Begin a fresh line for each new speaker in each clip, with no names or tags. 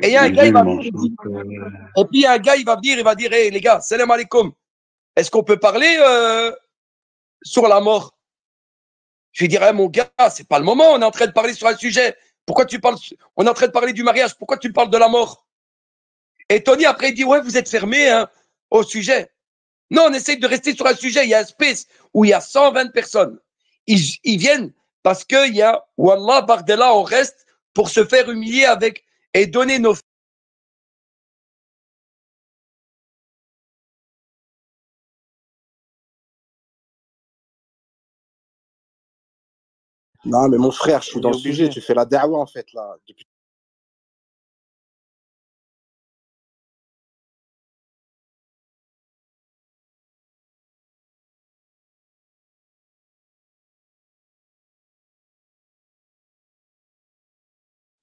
Et il y a un gars, il va venir,
Musulman.
et puis il y a un gars, il va venir, il va dire, hey, les gars, salam alaikum. Est-ce qu'on peut parler sur la mort? Je lui dirais, mon gars, c'est pas le moment, on est en train de parler sur un sujet. Pourquoi tu parles? On est en train de parler du mariage, pourquoi tu parles de la mort? Et Tony, après, il dit, ouais, vous êtes fermé hein, au sujet. Non, on essaye de rester sur un sujet. Il y a un space où il y a 120 personnes. Ils viennent parce qu'il y a, Wallah, Bardella, on reste pour se faire humilier avec et donner nos.
Non, mais mon frère, je suis
On
dans
est
le sujet.
obligé.
Tu fais la da'wa, en fait, là. Depuis...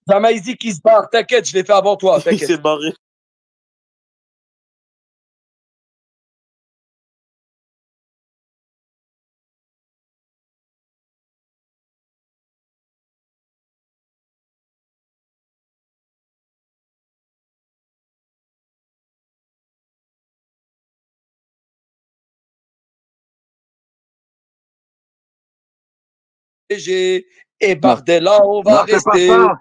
Zamaïzi qui se barre, t'inquiète, je l'ai fait avant toi,
Il
t'inquiète.
s'est barré.
Et Bardella, on va
Non, c'est pas
rester.
ça.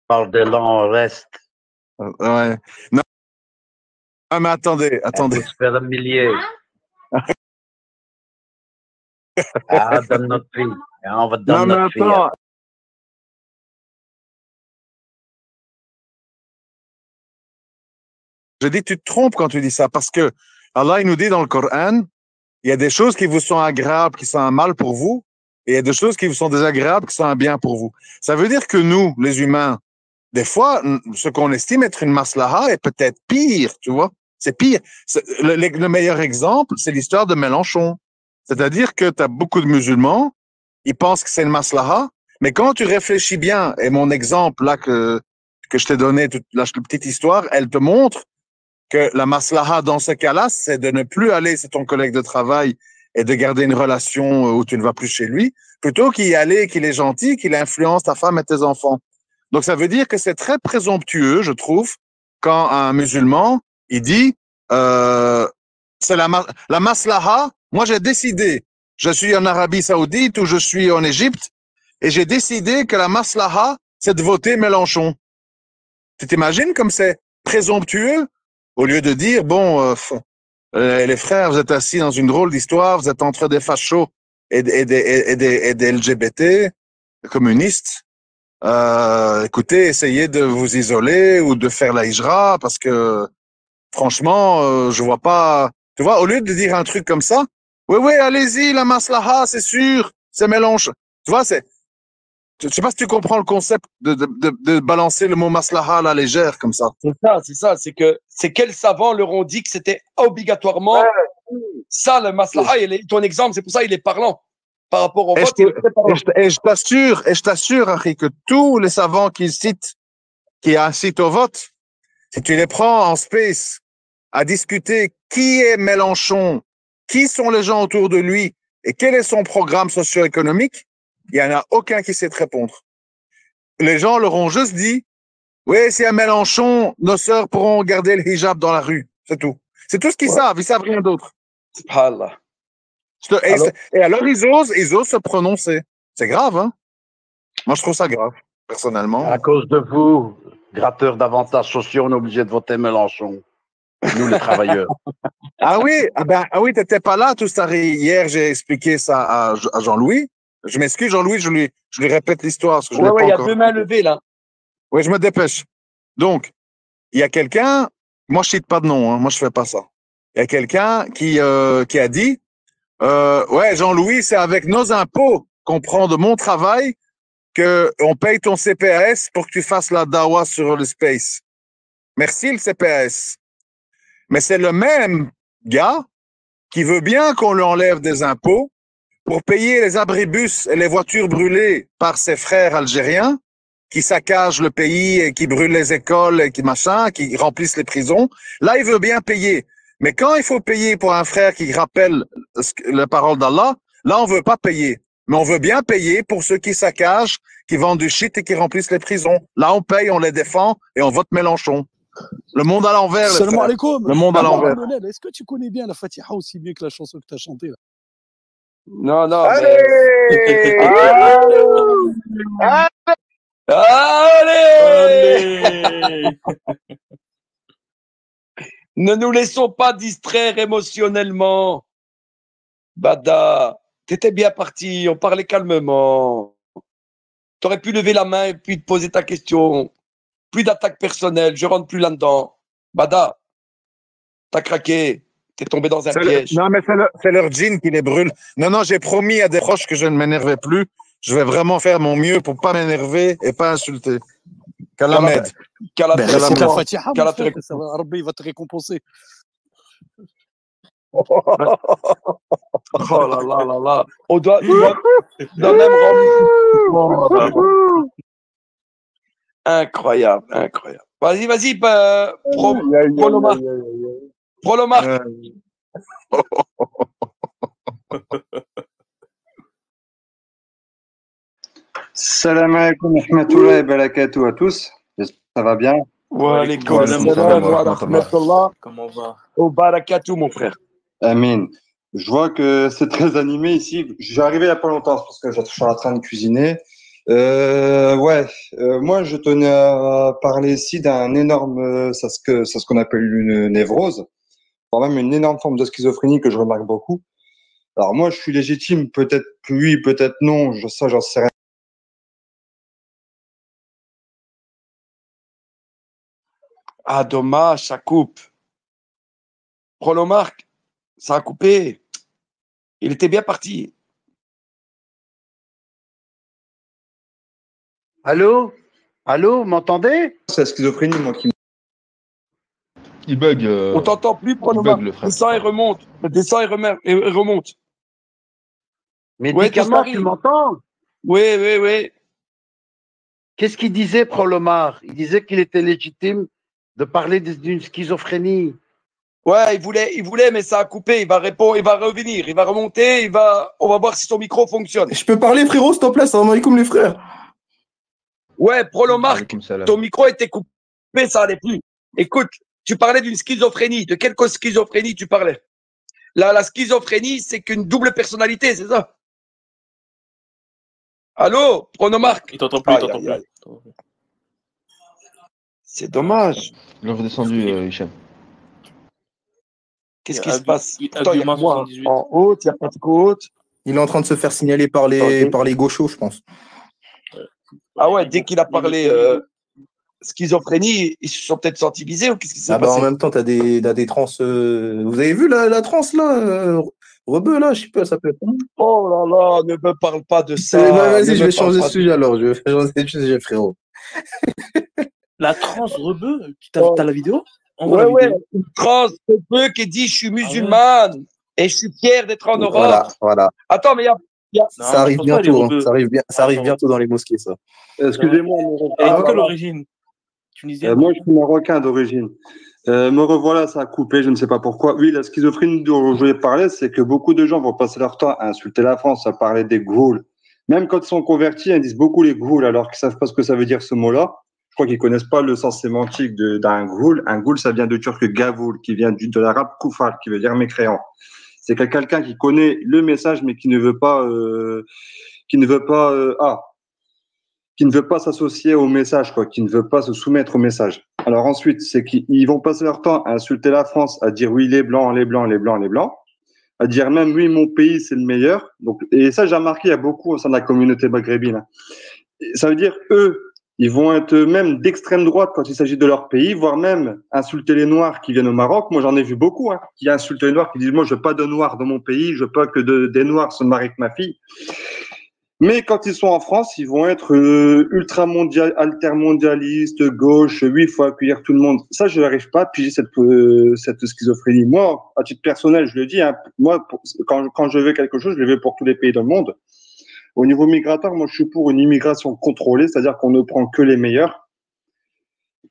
Parle de l'an, on reste.
Ouais. Non, ah, mais attendez.
On peut se faire humilier. Ah, donne notre vie. On va te
Non,
donner
mais
notre fille.
attends. Je dis, tu te trompes quand tu dis ça, parce que Allah, il nous dit dans le Coran, il y a des choses qui vous sont agréables, qui sont un mal pour vous, et il y a des choses qui vous sont désagréables, qui sont un bien pour vous. Ça veut dire que nous, les humains, des fois, ce qu'on estime être une maslaha est peut-être pire, tu vois. C'est pire. Le meilleur exemple, c'est l'histoire de Mélenchon. C'est-à-dire que tu as beaucoup de musulmans, ils pensent que c'est une maslaha, mais quand tu réfléchis bien, et mon exemple là que je t'ai donné, la petite histoire, elle te montre que la maslaha dans ce cas-là, c'est de ne plus aller chez ton collègue de travail et de garder une relation où tu ne vas plus chez lui, plutôt qu'y aller, qu'il est gentil, qu'il influence ta femme et tes enfants. Donc ça veut dire que c'est très présomptueux, je trouve, quand un musulman, il dit, c'est la maslaha, moi j'ai décidé, je suis en Arabie Saoudite ou je suis en Égypte, et j'ai décidé que la maslaha, c'est de voter Mélenchon. Tu t'imagines comme c'est présomptueux? Au lieu de dire, bon, les frères, vous êtes assis dans une drôle d'histoire, vous êtes entre des fachos et des LGBT, des communistes. Écoutez, essayez de vous isoler ou de faire la hijra parce que franchement, je vois pas. Tu vois, au lieu de dire un truc comme ça, oui, allez-y, la maslaha, c'est sûr, c'est mélange. Tu vois, c'est. Je sais pas si tu comprends le concept de balancer le mot maslaha à la légère comme ça.
C'est ça, c'est quels savants leur ont dit que c'était obligatoirement ça le maslaha. Ton exemple, c'est pour ça il est parlant par rapport au vote.
Et je t'assure, Harry, que tous les savants qui incitent au vote, si tu les prends en space à discuter qui est Mélenchon, qui sont les gens autour de lui et quel est son programme socio-économique, il n'y en a aucun qui sait te répondre. Les gens leur ont juste dit, oui, c'est à Mélenchon, nos sœurs pourront garder le hijab dans la rue. C'est tout. C'est tout ce qu'ils savent. Ils savent rien d'autre.
Subhanallah.
Et alors, ils osent se prononcer. C'est grave, hein? Moi, je trouve ça grave, personnellement.
À cause de vous, gratteurs d'avantages sociaux, on est obligé de voter Mélenchon. Nous, les travailleurs.
Ah oui, t'étais pas là, tout ça. Hier, j'ai expliqué ça à Jean-Louis. Je m'excuse, Jean-Louis, je lui répète l'histoire.
Ouais, il y a deux mains levées, là.
Oui, je me dépêche. Donc, il y a quelqu'un, moi, je cite pas de nom, hein, moi, je fais pas ça. Il y a quelqu'un qui a dit, ouais, Jean-Louis, c'est avec nos impôts qu'on prend de mon travail que on paye ton CPAS pour que tu fasses la dawa sur le space. Merci, le CPAS. Mais c'est le même gars qui veut bien qu'on lui enlève des impôts pour payer les abribus et les voitures brûlées par ses frères algériens qui saccagent le pays et qui brûlent les écoles et qui machin, qui remplissent les prisons. Là, il veut bien payer. Mais quand il faut payer pour un frère qui rappelle la parole d'Allah, là, on veut pas payer. Mais on veut bien payer pour ceux qui saccagent, qui vendent du shit et qui remplissent les prisons. Là, on paye, on les défend et on vote Mélenchon. Le monde à l'envers, les
Salam
frères.
alaikum.
Le monde à l'envers.
Colonel, est-ce que tu connais bien la Fatiha aussi bien que la chanson que tu as chantée là?
Non, non,
Allez!
mais... Allez! Ne nous laissons pas distraire émotionnellement. Bada, t'étais bien parti, on parlait calmement. T'aurais pu lever la main et puis te poser ta question. Plus d'attaque personnelle, je rentre plus là-dedans. Bada, t'as craqué, t'es tombé dans un piège.
Non, mais c'est leur jean qui les brûle. Non, j'ai promis à des proches que je ne m'énervais plus. Je vais vraiment faire mon mieux pour pas m'énerver et pas insulter. Qu'Allah m'aide.
Qu'Allah
Ben,
te
récite la
récompense.
Fatiha, mon
Qu'Allah te
frère,
récompense.
ça va, Rabbi va te récompenser.
Oh là là là là. On doit même rendre. Incroyable, incroyable. Vas-y, Prolomar. Prolomar.
Salam alaikum wa rahmatullahi wa barakatuh à tous. J'espère que ça va bien.
Wa alaykoum
Wa alaykoum
salam
salam wa
wa
rahmatullah.
rahmatullah
Comment on va?
wa barakatuh, mon frère.
Amin. Je vois que c'est très animé ici. Je suis arrivé il n'y a pas longtemps parce que je suis en train de cuisiner. Moi je tenais à parler ici d'un énorme, c'est ce qu'on appelle une névrose, voire même une énorme forme de schizophrénie que je remarque beaucoup. Alors moi je suis légitime, peut-être oui, peut-être non, j'en sais rien.
Ah, dommage, ça coupe. Prolomar, ça a coupé. Il était bien parti.
Allô? Allô, vous m'entendez?
C'est la schizophrénie moi qui
Il bug.
On t'entend plus, Prolomar.
bug, le frère.
Descend et remonte. Descend et remonte.
Médicament,
tout ça
tu m'entends?
Oui.
Qu'est-ce qu'il disait, Prolomar? Il disait qu'il était légitime de parler d'une schizophrénie.
Ouais, il voulait, mais ça a coupé. Il va répondre, il va revenir, il va remonter, on va voir si son micro fonctionne.
Je peux parler, frérot, s'il te plaît, salam alaikum, les frères.
Ouais, Prolomar,
Alaykoum salam.
ton micro était coupé, ça allait plus. Écoute, tu parlais d'une schizophrénie. De quelle schizophrénie tu parlais? La schizophrénie, c'est qu'une double personnalité, c'est ça? Allô, Prolomar?
Il t'entend plus, il t'entend
Aïe, aïe,
plus.
C'est dommage.
Il est redescendu, Hicham.
Qu'est-ce qui se passe? Pourtant, il y a
Argument
que moi
78.
en haute, il n'y a pas de côte.
Il est en train de se faire signaler par les gauchos, je pense.
Ah ouais, dès qu'il a parlé schizophrénie, ils se sont peut-être sentis visés ou qu'est-ce qui s'est
En
passé?
même temps, t'as des trans. Vous avez vu la transe, là Rebeu, là, je sais pas, ça peut être.
Oh là là, ne me parle pas de ça.
Vas-y,
Ne
je
me
vais changer
parle
de sujet alors. Je vais changer de sujet, frérot.
La trans rebeu, t'as la vidéo? Envoie
Ouais,
la vidéo.
une trans peu qui dit je suis musulmane et je suis fier d'être en Europe.
Voilà.
Attends, mais il y a.
Non,
Ça arrive
je pense pas, elle est
bientôt. Hein.
rebeu.
Ça arrive
Attends.
bientôt dans les mosquées, ça.
Excusez-moi,
Elle est de
Ah,
quelle
voilà.
origine? Tunisienne?
moi je suis marocain d'origine. Me revoilà, ça a coupé, je ne sais pas pourquoi. Oui, la schizophrénie dont je voulais parler, c'est que beaucoup de gens vont passer leur temps à insulter la France, à parler des Goules. Même quand ils sont convertis, ils disent beaucoup les Goules, alors qu'ils ne savent pas ce que ça veut dire ce mot-là. Je crois qu'ils ne connaissent pas le sens sémantique d'un Goul. Un Goul, ça vient du turc Gavoul, qui vient de l'arabe Koufal, qui veut dire mécréant. C'est quelqu'un qui connaît le message, mais qui ne veut pas, qui ne veut pas s'associer au message, quoi, qui ne veut pas se soumettre au message. Alors ensuite, c'est qu'ils vont passer leur temps à insulter la France, à dire oui, les blancs, les blancs, les blancs, les blancs, à dire même oui, mon pays, c'est le meilleur. Donc, et ça, j'ai remarqué, il y a beaucoup au sein de la communauté maghrébine. Ça veut dire, eux, ils vont être même d'extrême droite quand il s'agit de leur pays, voire même insulter les Noirs qui viennent au Maroc. Moi, j'en ai vu beaucoup, qui insultent les Noirs, qui disent, moi, je veux pas de Noirs dans mon pays, je veux pas que des Noirs se marient avec ma fille. Mais quand ils sont en France, ils vont être altermondialistes, gauche, oui, il faut accueillir tout le monde. Ça, je n'arrive pas à piger cette schizophrénie. Moi, à titre personnel, je le dis, moi, quand je veux quelque chose, je le veux pour tous les pays dans le monde. Au niveau migratoire, moi, je suis pour une immigration contrôlée, c'est-à-dire qu'on ne prend que les meilleurs,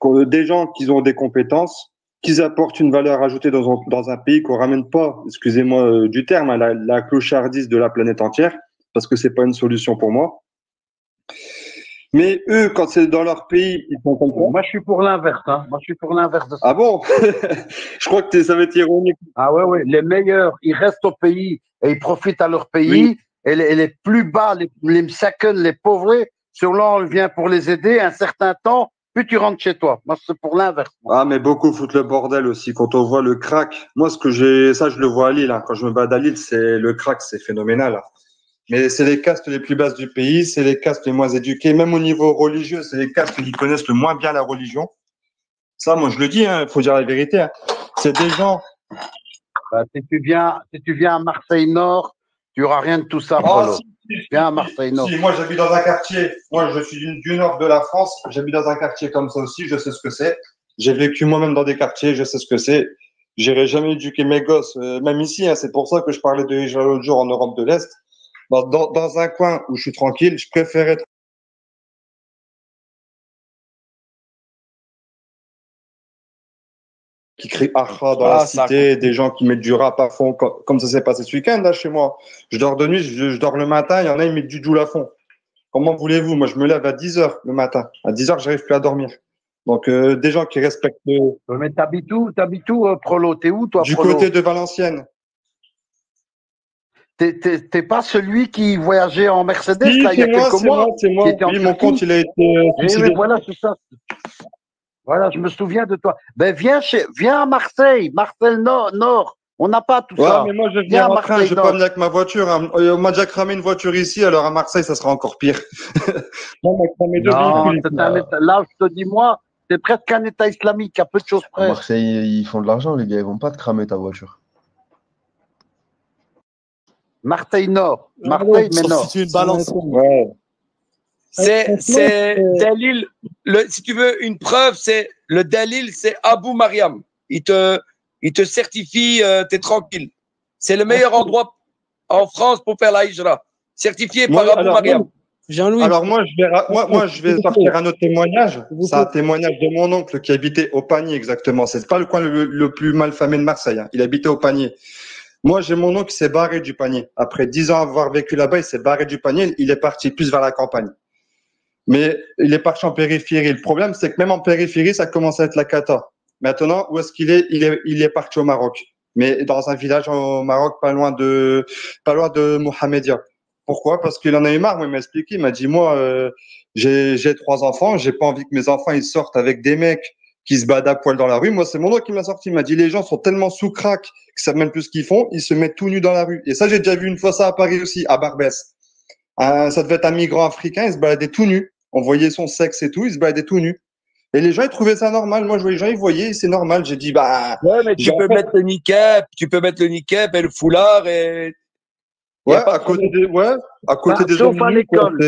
des gens qui ont des compétences, qu'ils apportent une valeur ajoutée dans un pays qu'on ramène pas, excusez-moi du terme, à la clochardise de la planète entière, parce que c'est pas une solution pour moi. Mais eux, quand c'est dans leur pays, ils font comme ça.
Moi, je suis pour l'inverse. Hein. Moi, je suis pour l'inverse de ça.
Ah bon? Je crois que ça va être ironique.
Ah ouais. Les meilleurs, ils restent au pays et ils profitent à leur pays.
Oui.
Et les plus bas, les seconds, les pauvres, ceux-là, on vient pour les aider un certain temps, puis tu rentres chez toi. Moi, c'est pour l'inverse.
Ah, mais beaucoup foutent le bordel aussi. Quand on voit le crack, moi, ça, je le vois à Lille. Hein. Quand je me bats à Lille, le crack, c'est phénoménal. Hein. Mais c'est les castes les plus basses du pays, c'est les castes les moins éduquées. Même au niveau religieux, c'est les castes qui connaissent le moins bien la religion. Ça, moi, je le dis, hein, faut dire la vérité. Hein. C'est des gens.
Bah, si tu viens à Marseille-Nord, tu n'auras rien de tout ça, Polo. Viens à Marseille-Nord.
Si, moi, j'habite dans un quartier. Moi, je suis du nord de la France. J'habite dans un quartier comme ça aussi. Je sais ce que c'est. J'ai vécu moi-même dans des quartiers. Je sais ce que c'est. J'irai jamais éduquer mes gosses, même ici. Hein, c'est pour ça que je parlais de Hijra l'autre jour en Europe de l'Est. Dans un coin où je suis tranquille, je préfère être qui crient Akha dans la cité, des gens qui mettent du rap à fond, comme ça s'est passé ce week-end là chez moi. Je dors de nuit, je dors le matin, il y en a, ils mettent du Joule à fond. Comment voulez-vous? Moi, je me lève à 10h le matin. À 10h, j'arrive plus à dormir. Donc, des gens qui respectent...
Mais t'habites où, Prolo? T'es où, toi,
du
Prolo?
côté de Valenciennes.
T'es pas celui qui voyageait en Mercedes,
Oui,
là, il y a quelques mois?
C'est moi. Oui, mon compte, il a été suicidé.
Oui, voilà, c'est ça. Voilà, je me souviens de toi. Ben, viens à Marseille, Nord. On n'a pas tout ça.
Ouais, mais moi, je viens en train, je vais pas venir avec ma voiture. On m'a déjà cramé une voiture ici, alors à Marseille, ça sera encore pire.
Non, là, je te dis, moi, c'est presque un État islamique, à peu de choses près.
À Marseille, ils font de l'argent, les gars. Ils vont pas te cramer ta voiture.
Marseille-Nord. Marseille, mais Nord.
C'est une balance.
Ouais.
C'est Dalil. Si tu veux une preuve, c'est le Dalil, c'est Abu Mariam. Il te certifie, t'es tranquille. C'est le meilleur endroit en France pour faire la hijra. Certifié par Abu Mariam.
Jean-Louis.
Alors moi, je vais sortir un autre témoignage. C'est un témoignage de mon oncle qui habitait au Panier, exactement. C'est pas le coin le plus malfamé de Marseille. Hein. Il habitait au Panier. Moi, j'ai mon oncle qui s'est barré du Panier. Après 10 ans avoir vécu là-bas, il s'est barré du Panier. Il est parti plus vers la campagne. Mais il est parti en périphérie. Le problème, c'est que même en périphérie, ça commence à être la cata. Maintenant, où est-ce qu'il est? Il est parti au Maroc. Mais dans un village au Maroc, pas loin de Mohamedia. Pourquoi? Parce qu'il en a eu marre. Moi, il m'a expliqué. Il m'a dit, moi, j'ai 3 enfants. J'ai pas envie que mes enfants, ils sortent avec des mecs qui se battent à poil dans la rue. Moi, c'est mon oncle qui m'a sorti. Il m'a dit, les gens sont tellement sous crack qu'ils savent même plus ce qu'ils font. Ils se mettent tout nus dans la rue. Et ça, j'ai déjà vu une fois ça à Paris aussi, à Barbès. Ça devait être un migrant africain. Il se baladait tout nu. On voyait son sexe et tout. Il se baladait tout nu. Et les gens, ils trouvaient ça normal. Moi, je voyais les gens, ils voyaient, c'est normal. J'ai dit, bah.
Ouais, mais tu peux mettre le niqab, et le foulard et.
Ouais, à côté des
sauf à l'école.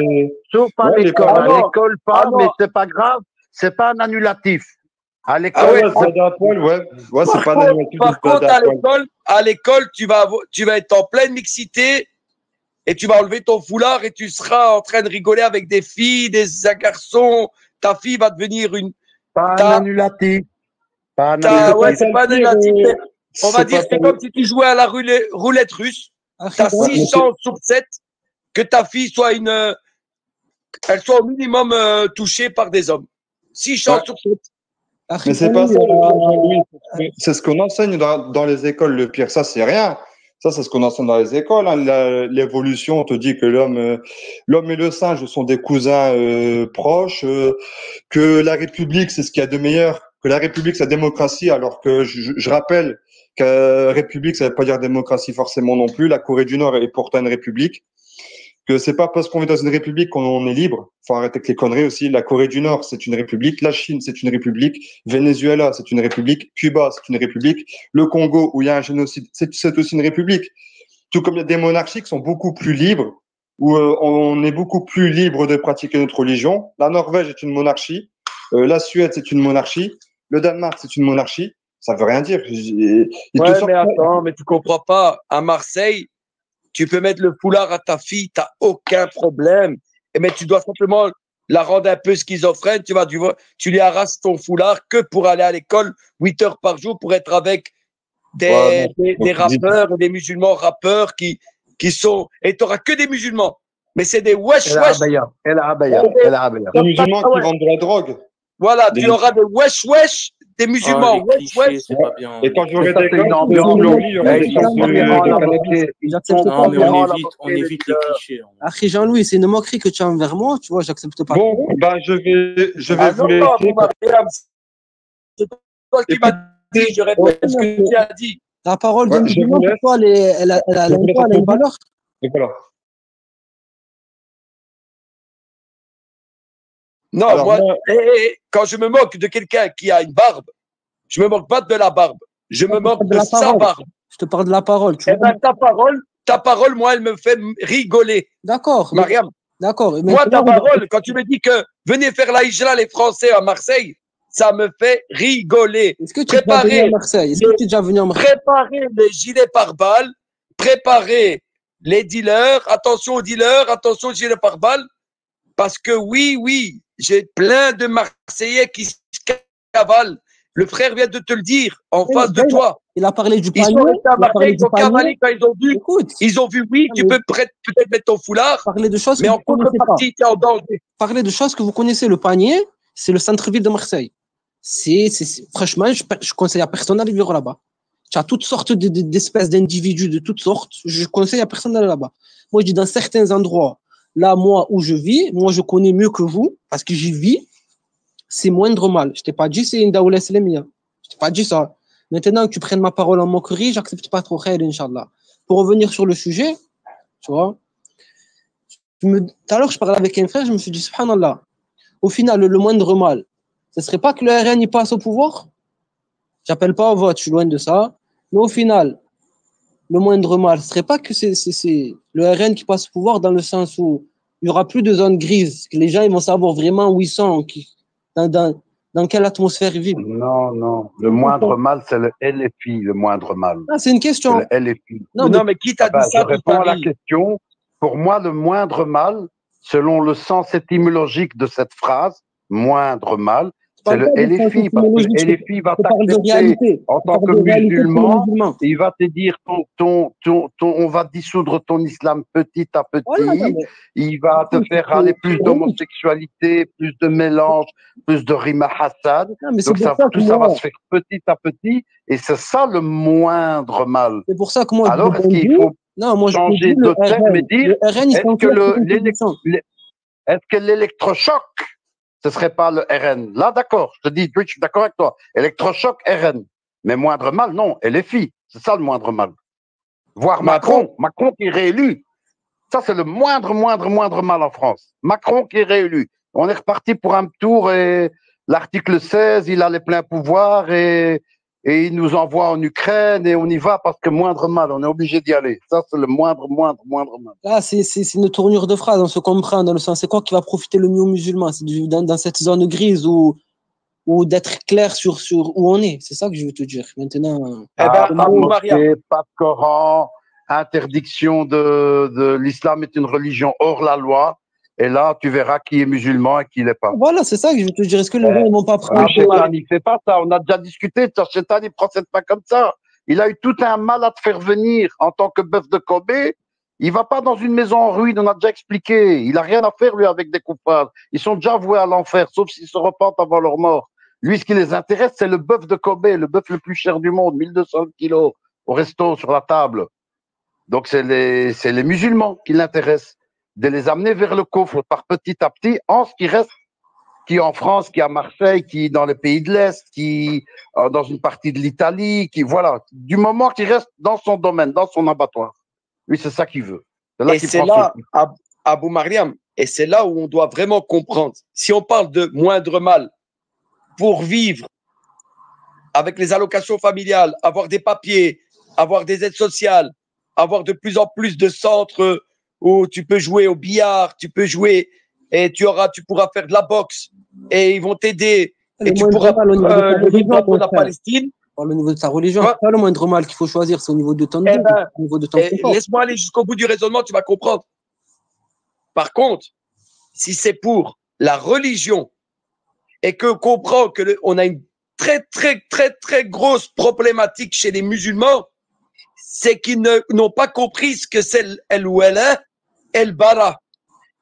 Sauf à l'école. À l'école, pas, mais c'est pas grave. C'est pas un annulatif. À l'école.
Ah ouais, c'est pas un annulatif.
Par contre, à l'école, tu vas être en pleine mixité et tu vas enlever ton foulard et tu seras en train de rigoler avec des filles, des garçons. Ta fille va devenir une.
Pas un annulatif.
Ouais, c'est pas un annulatif. On va dire, c'est comme si tu jouais à la roulette russe. Tu as 6 chances sur 7 que ta fille soit elle soit au minimum touchée par des hommes. 6 chances sur 7.
Mais c'est pas ça, Jean-Louis. C'est ce qu'on enseigne dans les écoles. Le pire, ça, c'est rien. Ça, c'est ce qu'on enseigne dans les écoles. Hein. L'évolution, on te dit que l'homme et le singe sont des cousins proches, que la République, c'est ce qu'il y a de meilleur, que la République, c'est la démocratie, alors que je rappelle que République, ça ne veut pas dire démocratie forcément non plus. La Corée du Nord est pourtant une République. Que c'est pas parce qu'on est dans une République qu'on est libre. Faut arrêter avec les conneries aussi. La Corée du Nord, c'est une République. La Chine, c'est une République. Venezuela, c'est une République. Cuba, c'est une République. Le Congo, où il y a un génocide, c'est aussi une République. Tout comme il y a des monarchies qui sont beaucoup plus libres, où on est beaucoup plus libre de pratiquer notre religion. La Norvège est une monarchie. La Suède, c'est une monarchie. Le Danemark, c'est une monarchie. Ça veut rien dire.
Mais attends, mais tu comprends pas. À Marseille, tu peux mettre le foulard à ta fille, tu n'as aucun problème. Mais tu dois simplement la rendre un peu schizophrène, tu lui arrases ton foulard que pour aller à l'école 8 heures par jour pour être avec des rappeurs et des musulmans rappeurs qui sont, et tu n'auras que des musulmans, mais c'est des wesh wesh.
Des musulmans qui vendent de la drogue.
Voilà, tu auras des wesh wesh, des musulmans wesh wesh.
Et quand j'aurai des gars, on
évite les clichés.
Akhi Jean-Louis, c'est une moquerie que tu as envers moi, tu vois, j'accepte pas.
Bon, ben je vais vous laisser.
C'est toi qui m'as dit, je répète ce que tu as dit.
La parole de musulman, pour toi, elle a une valeur.
Et voilà.
Non, alors, moi, quand je me moque de quelqu'un qui a une barbe, je me moque pas de la barbe. Je me moque de sa barbe.
Je te parle de la parole.
Eh ben, ta parole, moi, elle me fait rigoler.
D'accord.
Mariam.
D'accord.
Moi, ta parole, quand tu me dis que venez faire la hijra les Français à Marseille, ça me fait rigoler.
Est-ce que tu es déjà venu à Marseille? Est-ce que tu es déjà venu à Marseille?
Préparez les gilets pare-balles, préparez les dealers, attention aux dealers, attention aux gilets pare-balles, parce que oui, j'ai plein de Marseillais qui se cavalent. Le frère vient de te le dire en face de toi.
Il a parlé du panier.
Ils sont restés à Marseille, ils ont cavalé quand ils ont vu. Écoute, ils ont vu, oui, tu peux peut-être mettre ton foulard,
parler de choses
mais en contrepartie, tu es en danger.
Parler de choses que vous connaissez. Le panier, c'est le centre-ville de Marseille. Franchement, je conseille à personne d'aller vivre là-bas. Tu as toutes sortes d'espèces d'individus de toutes sortes. Je conseille à personne d'aller là-bas. Moi, je dis dans certains endroits, là, moi, où je vis, moi, je connais mieux que vous, parce que j'y vis, c'est moindre mal. Je t'ai pas dit c'est une daoula islamia. Je t'ai pas dit ça. Maintenant que tu prennes ma parole en moquerie, j'accepte pas trop khair, Inch'Allah. Pour revenir sur le sujet, tu vois, tout à l'heure, je parlais avec un frère, je me suis dit, subhanallah, au final, le moindre mal, ce serait pas que le RN y passe au pouvoir? J'appelle pas au vote, je suis loin de ça. Mais au final, le moindre mal, ce serait pas que c'est le RN qui passe au pouvoir dans le sens où il y aura plus de zones grises, que les gens ils vont savoir vraiment où ils sont, dans quelle atmosphère ils vivent.
Non. Le moindre mal, c'est le LFI, le moindre mal.
Ah, c'est une question.
C'est le LFI.
Non, mais qui t'a dit ça?
Je réponds à la question. Pour moi, le moindre mal, selon le sens étymologique de cette phrase, moindre mal, c'est le LFI, parce que le LFI va t'accepter en tant que musulman, il va te dire on va dissoudre ton islam petit à petit, il va te faire aller plus d'homosexualité, plus de mélange, plus de rima hassad, donc tout ça va se faire petit à petit, et c'est ça le moindre mal.
C'est pour ça que moi,
alors est-ce qu'il faut changer de terme et dire est-ce que l'électrochoc ce serait pas le RN. Là, d'accord, je te dis, je suis d'accord avec toi. Électrochoc, RN. Mais moindre mal, non, LFI. C'est ça le moindre mal. Voir Macron qui est réélu. Ça, c'est le moindre mal en France. Macron qui est réélu. On est reparti pour un tour et l'article 16, il a les pleins pouvoirs et il nous envoie en Ukraine et on y va parce que moindre mal, on est obligé d'y aller. Ça, c'est le moindre mal.
Là, c'est une tournure de phrase, on se comprend dans le sens, c'est quoi qui va profiter le mieux aux musulmans? C'est dans cette zone grise ou d'être clair sur où on est. C'est ça que je veux te dire. Maintenant.
Pas de Coran, interdiction de l'islam est une religion hors la loi. Et là, tu verras qui est musulman et qui l'est pas.
Voilà, c'est ça que je veux te dire. Est-ce que les gens ne vont pas prendre...
Chétan, il fait pas ça. On a déjà discuté. Chétan, il prend cette pas comme ça. Il a eu tout un mal à te faire venir en tant que bœuf de Kobe. Il va pas dans une maison en ruine. On a déjà expliqué. Il a rien à faire, lui, avec des coupables. Ils sont déjà voués à l'enfer, sauf s'ils se repentent avant leur mort. Lui, ce qui les intéresse, c'est le bœuf de Kobe, le bœuf le plus cher du monde, 1200 kilos au resto, sur la table. Donc, c'est les musulmans qui l'intéressent. De les amener vers le coffre par petit à petit, en ce qui reste, qui est en France, qui est à Marseille, qui est dans les pays de l'Est, qui est dans une partie de l'Italie, voilà, du moment qu'il reste dans son domaine, dans son abattoir. Lui, c'est ça qu'il veut.
Et c'est là, Abou Mariam, et c'est là où on doit vraiment comprendre. Si on parle de moindre mal pour vivre avec les allocations familiales, avoir des papiers, avoir des aides sociales, avoir de plus en plus de centres où tu peux jouer au billard, tu peux jouer et tu pourras faire de la boxe et ils vont t'aider et tu pourras le vivre de la Palestine.
Au niveau de ta religion, c'est pas le moindre mal qu'il faut choisir, c'est au niveau de ton vie, au niveau de ton confort.
Laisse-moi aller jusqu'au bout du raisonnement, tu vas comprendre. Par contre, si c'est pour la religion et que comprend que on a une très grosse problématique chez les musulmans, c'est qu'ils n'ont pas compris ce que c'est el-wala, el-bara,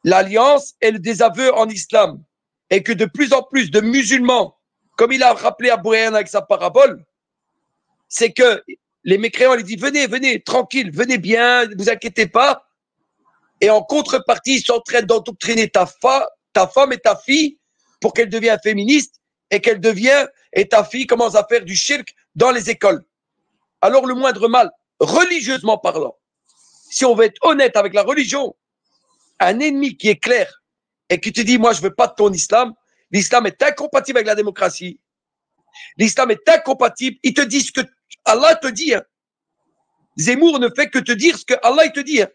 l'alliance et le désaveu en islam. Et que de plus en plus de musulmans, comme il a rappelé à Bourriane avec sa parabole, c'est que les mécréants, ils disent venez, tranquille, venez bien, ne vous inquiétez pas. Et en contrepartie, ils sont en train d'endoctriner ta femme et ta fille pour qu'elle devienne féministe et ta fille commence à faire du shirk dans les écoles. Alors le moindre mal, religieusement parlant, si on veut être honnête avec la religion, un ennemi qui est clair et qui te dit moi je veux pas de ton islam, l'islam est incompatible avec la démocratie, l'islam est incompatible, ils te disent ce que Allah te dit. Hein. Zemmour ne fait que te dire ce que Allah te dit. Hein.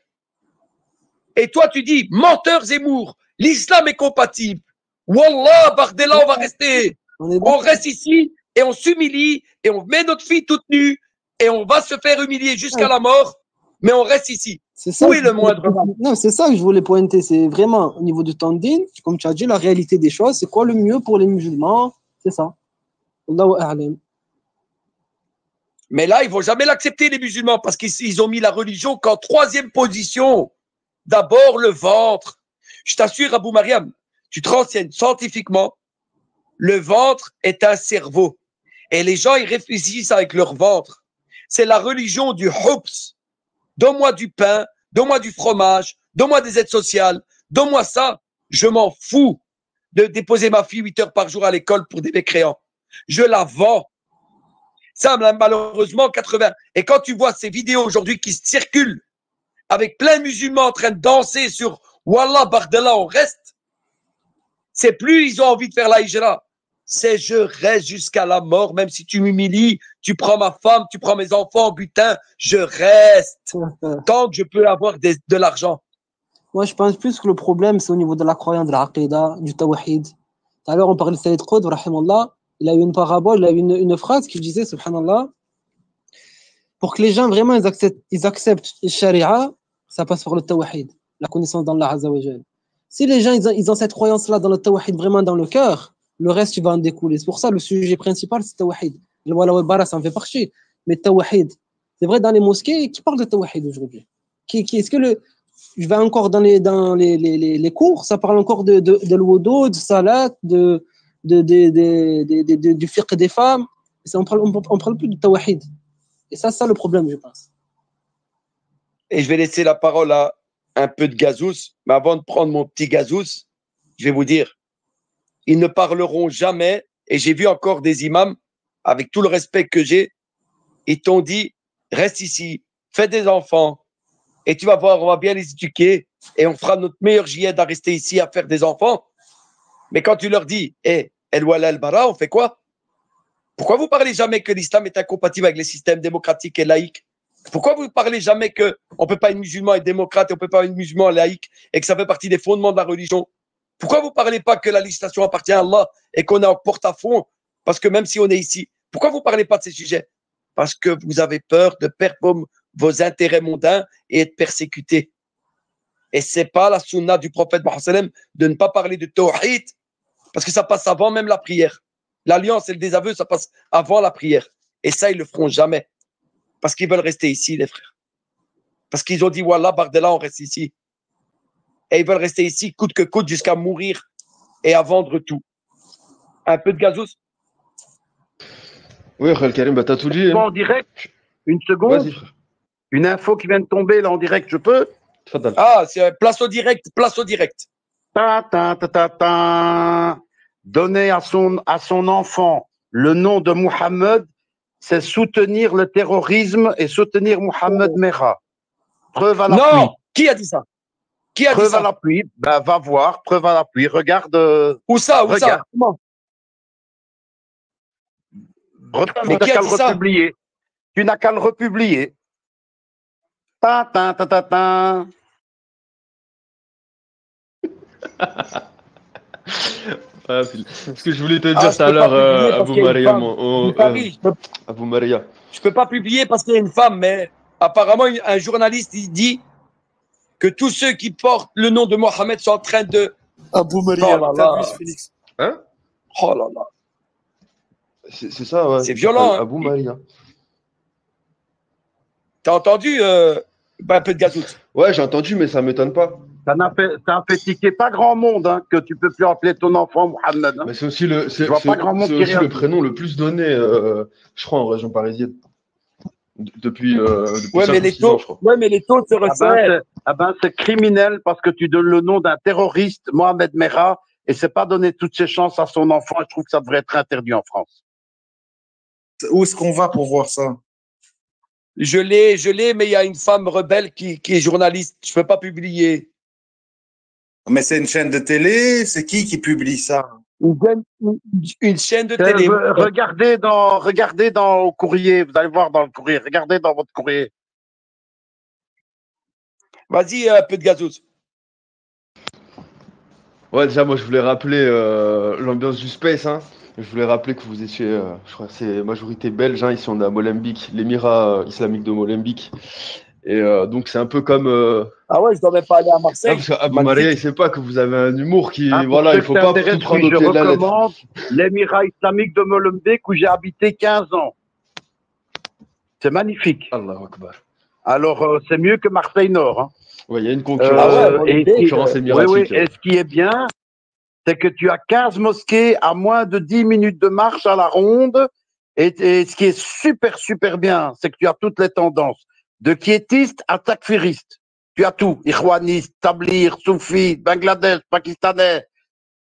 Et toi tu dis menteur Zemmour, l'islam est compatible. Wallah, Bardella, on va rester. On reste ici et on s'humilie et on met notre fille toute nue et on va se faire humilier jusqu'à la mort, mais on reste ici. Où est le moindre mal?
Non, c'est ça que je voulais pointer. C'est vraiment au niveau de Tandine, comme tu as dit, la réalité des choses. C'est quoi le mieux pour les musulmans? C'est ça. Allahu a'lam.
Mais là, ils vont jamais l'accepter, les musulmans, parce qu'ils ont mis la religion qu'en troisième position. D'abord, le ventre. Je t'assure, Abou Mariam, tu te renseignes scientifiquement, le ventre est un cerveau. Et les gens, ils réfléchissent avec leur ventre. C'est la religion du hubs. Donne-moi du pain, donne-moi du fromage, donne-moi des aides sociales, donne-moi ça. Je m'en fous de déposer ma fille 8 heures par jour à l'école pour des mécréants. Je la vends. Ça, malheureusement, 80. Et quand tu vois ces vidéos aujourd'hui qui circulent avec plein de musulmans en train de danser sur Wallah, Bardella, on reste, c'est plus ils ont envie de faire la hijra. C'est je reste jusqu'à la mort, même si tu m'humilies, tu prends ma femme, tu prends mes enfants, butin, je reste tant que je peux avoir de l'argent.
Moi, je pense plus que le problème, c'est au niveau de la croyance, de l'aqidah, du tawhid. Tout à l'heure, on parlait de Saïd Qutb, rahimallah. Il a eu une parabole, il a eu une phrase qui disait, subhanallah, pour que les gens vraiment ils acceptent le sharia, ça passe par le tawhid, la connaissance d'Allah Azza wa Jal. Si les gens ils ont cette croyance-là dans le tawhid vraiment dans le cœur, le reste il va en découler. C'est pour ça le sujet principal c'est tawhid. Le wala wal bara ça en fait partie, mais tawhid, c'est vrai dans les mosquées qui parlent de tawhid aujourd'hui. Est-ce que je vais encore dans les cours, ça parle encore de l'wudu, de salat, du fiqh des femmes. On parle plus de tawhid. Et ça, c'est le problème, je pense.
Et je vais laisser la parole à un peu de Gazous. Mais avant de prendre mon petit Gazous, je vais vous dire, ils ne parleront jamais, et j'ai vu encore des imams, avec tout le respect que j'ai, ils t'ont dit, reste ici, fais des enfants, et tu vas voir, on va bien les éduquer, et on fera notre meilleur jihad à rester ici, à faire des enfants. Mais quand tu leur dis, el-wala el-bara, on fait quoi? Pourquoi vous parlez jamais que l'islam est incompatible avec les systèmes démocratiques et laïques? Pourquoi vous parlez jamais qu'on ne peut pas être musulman et démocrate et on ne peut pas être musulman et laïque et que ça fait partie des fondements de la religion? Pourquoi vous ne parlez pas que la législation appartient à Allah et qu'on est en porte-à-fond? Parce que même si on est ici, pourquoi vous ne parlez pas de ces sujets? Parce que vous avez peur de perdre vos intérêts mondains et être persécutés. Et ce n'est pas la sunna du prophète Mohammed de ne pas parler de tawhid parce que ça passe avant même la prière. L'alliance et le désaveu, ça passe avant la prière. Et ça, ils ne le feront jamais. Parce qu'ils veulent rester ici, les frères. Parce qu'ils ont dit, Wallah, Bardella, on reste ici. Et ils veulent rester ici, coûte que coûte, jusqu'à mourir et à vendre tout. Un peu de Gazous?
Oui, Khal Karim, bah, t'as tout dit.
En direct, une seconde.
Vas-y.
Une info qui vient de tomber là en direct, je peux?
Tfadal.
Ah, c'est place au direct, place au direct.
Donner à son enfant le nom de Mohammed, c'est soutenir le terrorisme et soutenir Mohammed Merah. Preuve à l'appui.
Non, qui a dit ça? Qui a dit
Preuve à
ça?
l'appui. Ben, va voir, preuve à l'appui. Regarde.
Où ça? Où ça?
Regarde.
Comment?
Tu n'as qu'à le republier. Tu n'as qu'à le republier.
Ah, ce que je voulais te dire tout à l'heure, Abou Maria. Abou Maria.
Je peux pas publier parce qu'il y a une femme, mais apparemment, un journaliste il dit que tous ceux qui portent le nom de Mohammed sont en train de
Abou
Oh
Mariam,
là
t'abuses,
là.
Félix.
Hein?
Oh là là.
C'est ça, ouais.
C'est
Il
violent,
s'appelle
hein.
Abou Maria.
T'as entendu un peu de gazout?
Ouais, j'ai entendu, mais ça m'étonne pas.
Ça a fait tiquer pas grand monde, hein, que tu peux plus appeler ton enfant Mohamed. Hein.
Mais c'est aussi le,
Je vois pas grand monde
c'est
qui
aussi le
réagit.
prénom le plus donné, je crois, en région parisienne. Depuis
Ouais,
5
mais
ou
les
6 ans,
taux,
je crois.
ouais, mais les taux se resserrent.
C'est criminel parce que tu donnes le nom d'un terroriste, Mohamed Merah, et c'est pas donner toutes ses chances à son enfant. Je trouve que ça devrait être interdit en France.
Où est-ce qu'on va pour voir ça?
Je l'ai, mais il y a une femme rebelle qui est journaliste. Je peux pas publier.
Mais c'est une chaîne de télé, c'est qui publie ça?
Une chaîne de télé.
Regardez dans le courrier, vous allez voir dans le courrier, regardez dans votre courrier.
Vas-y, un peu de gazout.
Ouais, déjà, moi, je voulais rappeler l'ambiance du Space. Hein. Je voulais rappeler que vous étiez, je crois que c'est majorité belge. Hein. Ici, on est à Molenbeek, l'émirat islamique de Molenbeek. Et donc, c'est un peu comme.
Ah ouais, je dois même pas aller à Marseille.
Parce qu'Abou Maria, il sait pas que vous avez un humour qui. Voilà, il faut pas tout prendre au
je
pied de la lettre.
recommande l'émirat islamique de Molenbeek où j'ai habité 15 ans. C'est magnifique.
Allahu Akbar.
Alors, c'est mieux que Marseille-Nord. Hein.
Ouais, il y a une concurrence. Concurrence émiratique.
Oui, et ce qui est bien, c'est que tu as 15 mosquées à moins de 10 minutes de marche à la ronde. Et ce qui est super, super bien, c'est que tu as toutes les tendances. De quiétiste à takfiriste. Tu as tout. Ikhwaniste, tablir, soufi, Bangladesh, pakistanais,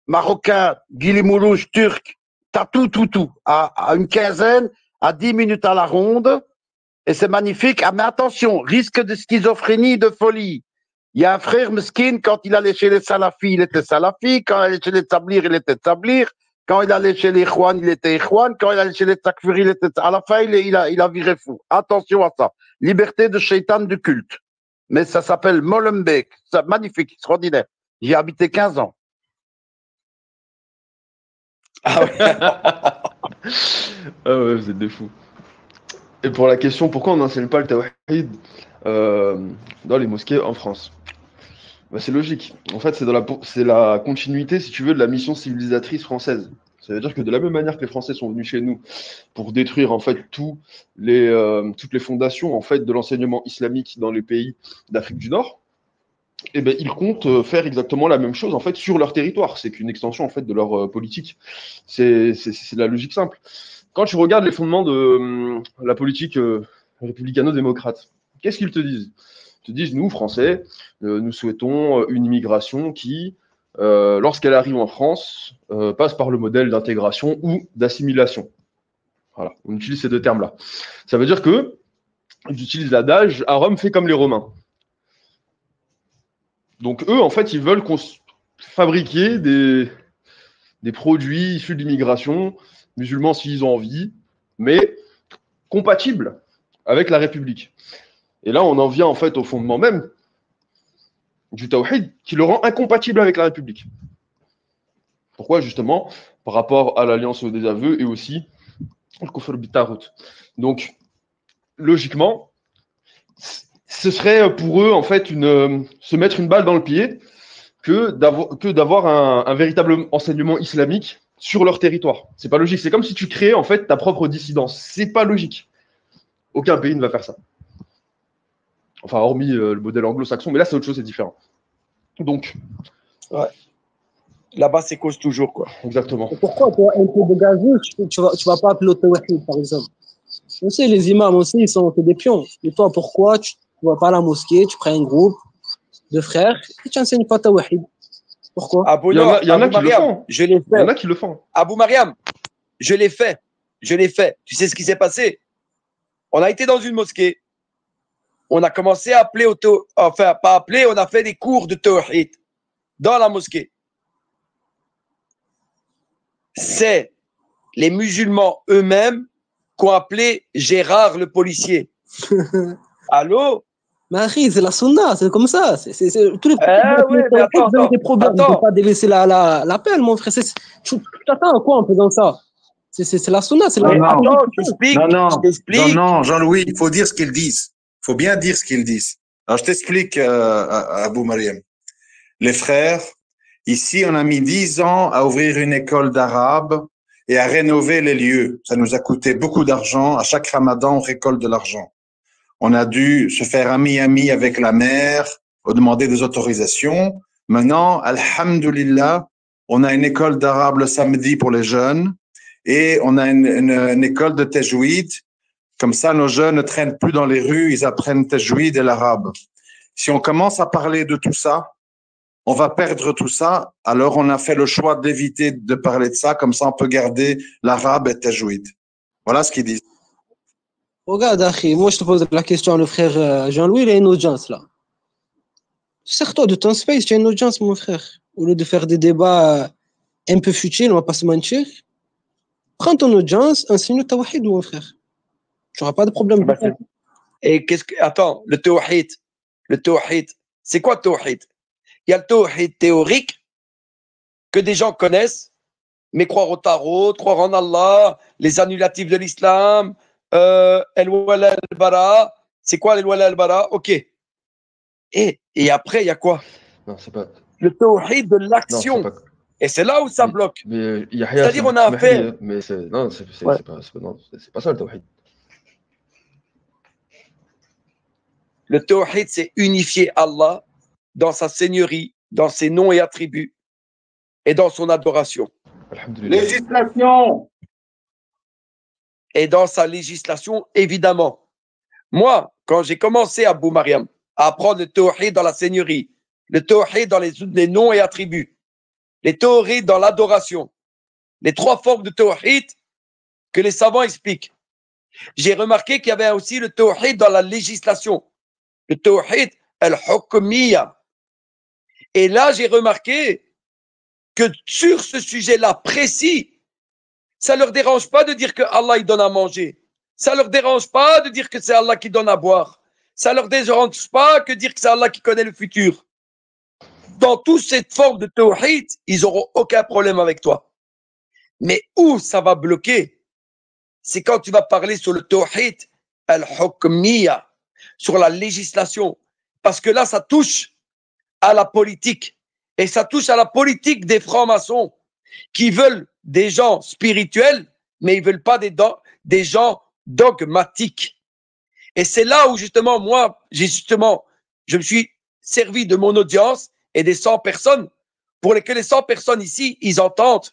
marocain, guilimoulouche, turc. Tu as tout. À une quinzaine, à 10 minutes à la ronde. Et c'est magnifique. Ah, mais attention, risque de schizophrénie, de folie. Il y a un frère mesquine, quand il allait chez les salafis, il était salafi. Quand il allait chez les tablir, il était tablir. Quand il allait chez les Ikhwan, il était Ikhwan. Quand il allait chez les takfiri, il était... À la fin, il a viré fou. Attention à ça. Liberté de shaitan du culte. Mais ça s'appelle Molenbeek. C'est magnifique, extraordinaire. J'y ai habité 15 ans.
Ah ouais. Ah ouais, vous êtes des fous. Et pour la question, pourquoi on n'enseigne pas le tawhid dans les mosquées en France? Bah, c'est logique. En fait, c'est la continuité, si tu veux, de la mission civilisatrice française. Ça veut dire que de la même manière que les Français sont venus chez nous pour détruire en fait toutes les fondations en fait de l'enseignement islamique dans les pays d'Afrique du Nord, eh ben, ils comptent faire exactement la même chose en fait sur leur territoire. C'est qu'une extension en fait de leur politique. C'est la logique simple. Quand tu regardes les fondements de la politique républicano-démocrate, qu'est-ce qu'ils te disent? Ils te disent, nous, Français, nous souhaitons une immigration qui, lorsqu'elle arrive en France, passe par le modèle d'intégration ou d'assimilation. Voilà, on utilise ces deux termes-là. Ça veut dire que j'utilise l'adage « à Rome, fait comme les Romains ». Donc eux, en fait, ils veulent fabriquer des produits issus de l'immigration, musulmans s'ils ont envie, mais compatibles avec la République. Et là, on en vient en fait au fondement même du tawhid qui le rend incompatible avec la République. Pourquoi? Justement, par rapport à l'alliance des aveux et aussi le kufr bitarut. Donc, logiquement, ce serait pour eux en fait se mettre une balle dans le pied que d'avoir un véritable enseignement islamique sur leur territoire. C'est pas logique. C'est comme si tu créais en fait ta propre dissidence. C'est pas logique. Aucun pays ne va faire ça. Enfin, hormis le modèle anglo-saxon, mais là c'est autre chose, c'est différent. Donc,
ouais. Là-bas c'est cause toujours quoi.
Exactement.
Et pourquoi toi, un peu de gazou, tu vas pas appeler au tawhid par exemple? On sait les imams aussi ils sont des pions. Et toi pourquoi tu vas pas à la mosquée, tu prends un groupe de frères et tu enseignes pas tawhid? Pourquoi?
Il y en a qui le font.
Je l'ai fait.
Il y en a qui le font.
Abou Mariam, je l'ai fait. Tu sais ce qui s'est passé? On a été dans une mosquée. On a commencé à appeler enfin, pas appeler, on a fait des cours de tawhid dans la mosquée. C'est les musulmans eux-mêmes qui ont appelé Gérard le policier. Allô?
Marie, c'est la sunna, c'est comme ça. Tous les
mais attends,
des problèmes. On ne peut pas délaisser l'appel, mon frère. Tu t'attends à quoi en faisant ça? C'est la sunna, c'est la.
Attends, je t'explique.
Non, Jean-Louis, il faut dire ce qu'ils disent. Il faut bien dire ce qu'ils disent. Alors, je t'explique, Abou Mariam. Les frères,
Ici, on a mis 10 ans à ouvrir une école d'arabe et à rénover les lieux. Ça nous a coûté beaucoup d'argent. À chaque ramadan, on récolte de l'argent. On a dû se faire ami avec la mère, demander des autorisations. Maintenant, alhamdulillah, on a une école d'arabe le samedi pour les jeunes et on a une école de tajwid. Comme ça, nos jeunes ne traînent plus dans les rues, ils apprennent tajwid et l'arabe. Si on commence à parler de tout ça, on va perdre tout ça. Alors, on a fait le choix d'éviter de parler de ça. Comme ça, on peut garder l'arabe et tajwid. Voilà ce qu'ils disent.
Regarde, Akhi, moi je te pose la question, le frère Jean-Louis, il a une audience là. Sers-toi de ton space, tu as une audience, mon frère. Au lieu de faire des débats un peu futiles, on va pas se mentir. Prends ton audience, enseigne le tawhid, mon frère. Tu n'auras pas de problème.
Bah, et qu'est-ce que. Attends, le tawhid, c'est quoi le tawhid? Il y a le tawhid théorique que des gens connaissent, mais croire au tarot, croire en Allah, les annulatifs de l'islam, el-wala al-bara. C'est quoi el-wala al-bara? Ok. Et après, il y a quoi?
Non, c'est pas.
Le tawhid de
Non, c'est
l'action.
pas.
Et c'est là où ça bloque.
Mais Yahya,
C'est-à-dire, on a affaire.
Mais c'est non, c'est
Ouais.
pas ça le tawhid.
Le tawhid, c'est unifier Allah dans sa seigneurie, dans ses noms et attributs et dans son adoration.
Alhamdulillah.
Législation.
Et dans sa législation, évidemment. Moi, quand j'ai commencé à Abou Mariam à apprendre le tawhid dans la seigneurie, le tawhid dans les noms et attributs, les tawhid dans l'adoration, les trois formes de tawhid que les savants expliquent, j'ai remarqué qu'il y avait aussi le tawhid dans la législation, le tawhid al-hukmiyya. Et là, j'ai remarqué que sur ce sujet-là précis, ça ne leur dérange pas de dire que Allah il donne à manger. Ça ne leur dérange pas de dire que c'est Allah qui donne à boire. Ça ne leur dérange pas que dire que c'est Allah qui connaît le futur. Dans toute cette forme de tawhid, ils n'auront aucun problème avec toi. Mais où ça va bloquer, c'est quand tu vas parler sur le tawhid al-hukmiyya, sur la législation. Parce que là, ça touche à la politique. Et ça touche à la politique des francs-maçons qui veulent des gens spirituels, mais ils ne veulent pas des gens dogmatiques. Et c'est là où justement, moi, je me suis servi de mon audience et des 100 personnes pour lesquelles les 100 personnes ici, ils entendent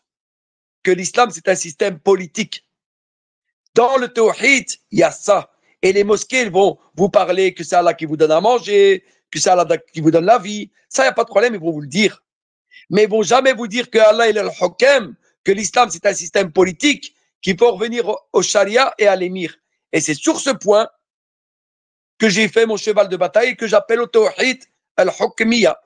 que l'islam, c'est un système politique. Dans le tawhid, il y a ça. Et les mosquées, ils vont vous parler que c'est Allah qui vous donne à manger, que c'est Allah qui vous donne la vie. Ça, il n'y a pas de problème, ils vont vous le dire. Mais ils ne vont jamais vous dire que Allah il est le hukam, que l'islam, c'est un système politique qui peut revenir au charia et à l'émir. Et c'est sur ce point que j'ai fait mon cheval de bataille et que j'appelle au tawhid al-hukmiyya.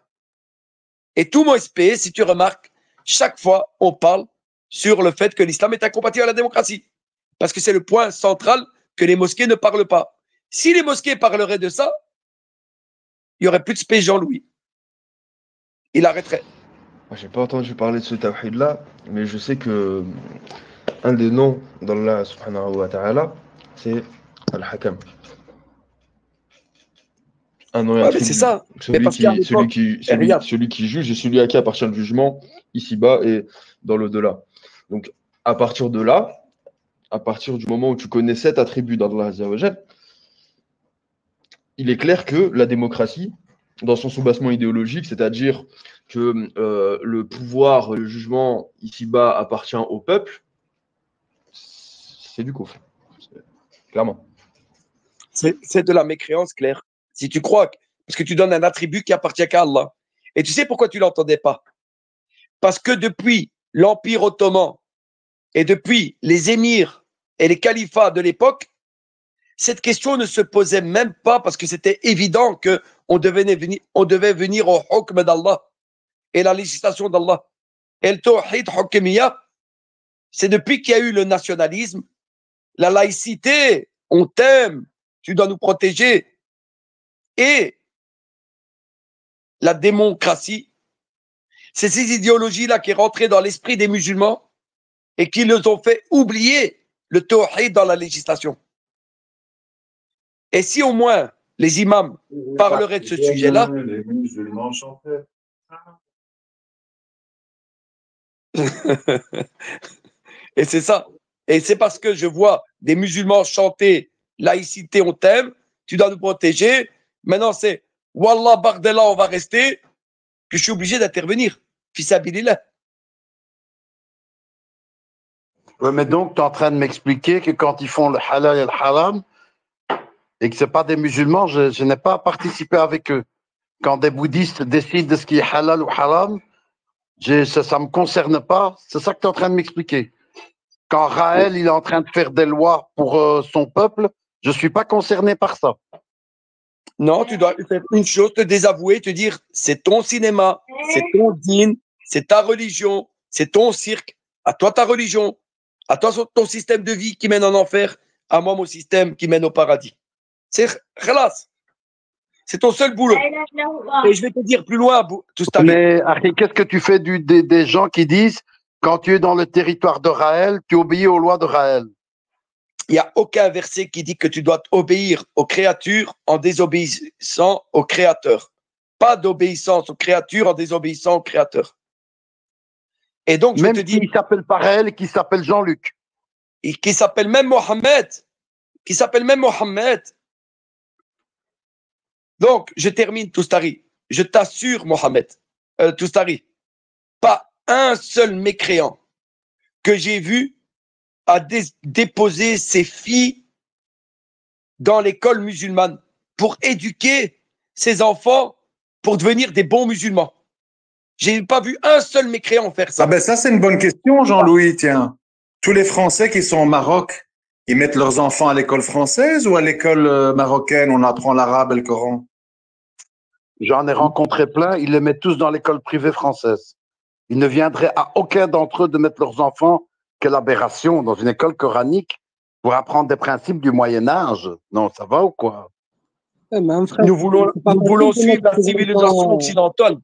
Et tout mon SP, si tu remarques, chaque fois, on parle sur le fait que l'islam est incompatible à la démocratie. Parce que c'est le point central que les mosquées ne parlent pas. Si les mosquées parleraient de ça, il n'y aurait plus de SP Jean-Louis. Il arrêterait.
Moi, j'ai pas entendu parler de ce tawhid-là, mais je sais que un des noms d'Allah subhanahu wa ta'ala, c'est Al-Hakam. Un nom et
Ouais, mais c'est ça.
celui qui juge et celui à qui appartient le jugement ici-bas et dans l'au-delà. Donc, à partir de là, à partir du moment où tu connais cet attribut d'Allah Azza wa Jal, il est clair que la démocratie, dans son soubassement idéologique, c'est-à-dire que le pouvoir, le jugement ici-bas appartient au peuple, c'est du kufr. Clairement.
C'est de la mécréance, claire. Si tu crois, parce que tu donnes un attribut qui appartient qu'à Allah. Et tu sais pourquoi tu ne l'entendais pas? Parce que depuis l'Empire ottoman et depuis les émirs et les califats de l'époque, cette question ne se posait même pas parce que c'était évident qu'on devait venir au hukm d'Allah et la législation d'Allah. Et le tawhid hukmiyya, c'est depuis qu'il y a eu le nationalisme, la laïcité, on t'aime, tu dois nous protéger, et la démocratie. C'est ces idéologies-là qui sont rentrées dans l'esprit des musulmans et qui les ont fait oublier le tawhid dans la législation. Et si au moins les imams parleraient de ce sujet-là, Et c'est ça. Et c'est parce que je vois des musulmans chanter laïcité, on t'aime, tu dois nous protéger. Maintenant, c'est Wallah, Bardella, on va rester, que je suis obligé d'intervenir. Fils Abilillah.
Ouais, mais donc, tu es en train de m'expliquer que quand ils font le halal et le haram, et que ce pas des musulmans, je n'ai pas participé avec eux. Quand des bouddhistes décident de ce qui est halal ou haram, ça ne me concerne pas. C'est ça que tu es en train de m'expliquer. Quand Raël il est en train de faire des lois pour son peuple, je ne suis pas concerné par ça.
Non, tu dois faire une chose, te désavouer, te dire c'est ton cinéma, c'est ton dîne, c'est ta religion, c'est ton cirque, à toi ta religion, à toi ton système de vie qui mène en enfer, à moi mon système qui mène au paradis. C'est khalas. C'est ton seul boulot. Et je vais te dire plus loin, tout ça.
Mais Harry, qu'est-ce que tu fais des gens qui disent quand tu es dans le territoire de Raël, tu obéis aux lois de Raël?
Il n'y a aucun verset qui dit que tu dois obéir aux créatures en désobéissant au Créateur. Pas d'obéissance aux créatures en désobéissant au Créateur. Et donc,
même
je te dis.
Qui s'appelle pas Raël et qui s'appelle Jean-Luc.
Et qui s'appelle même Mohamed. Qui s'appelle même Mohamed. Donc, je termine, Toustari. Je t'assure, Mohamed, Toustari, pas un seul mécréant que j'ai vu a déposé ses filles dans l'école musulmane pour éduquer ses enfants pour devenir des bons musulmans. J'ai pas vu un seul mécréant faire ça.
Ah ben ça, c'est une bonne question, Jean-Louis, tiens. Tous les Français qui sont au Maroc, ils mettent leurs enfants à l'école française ou à l'école marocaine, on apprend l'arabe et le Coran?
J'en ai rencontré plein, ils les mettent tous dans l'école privée française. Il ne viendrait à aucun d'entre eux de mettre leurs enfants, quelle aberration, dans une école coranique pour apprendre des principes du Moyen-Âge. Non, ça va ou quoi?
Ouais, mais frère,
nous voulons suivre la civilisation occidentale.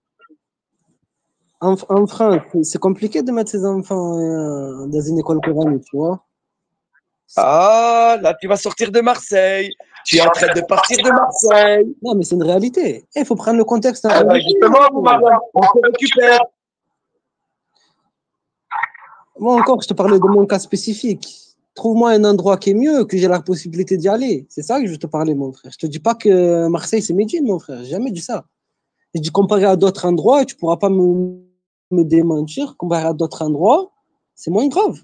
En France, c'est compliqué de mettre ses enfants dans une école coranique, tu vois.
Ah, là, tu vas sortir de Marseille. Tu es en train de partir de Marseille.
Non, mais c'est une réalité. Il faut prendre le contexte.
Justement, on se récupère.
Moi encore, je te parlais de mon cas spécifique. Trouve-moi un endroit qui est mieux, que j'ai la possibilité d'y aller. C'est ça que je te parlais, mon frère. Je te dis pas que Marseille, c'est Médine, mon frère. J'ai jamais dit ça. Je dis comparé à d'autres endroits, et tu pourras pas me démentir. Comparé à d'autres endroits, c'est moins grave.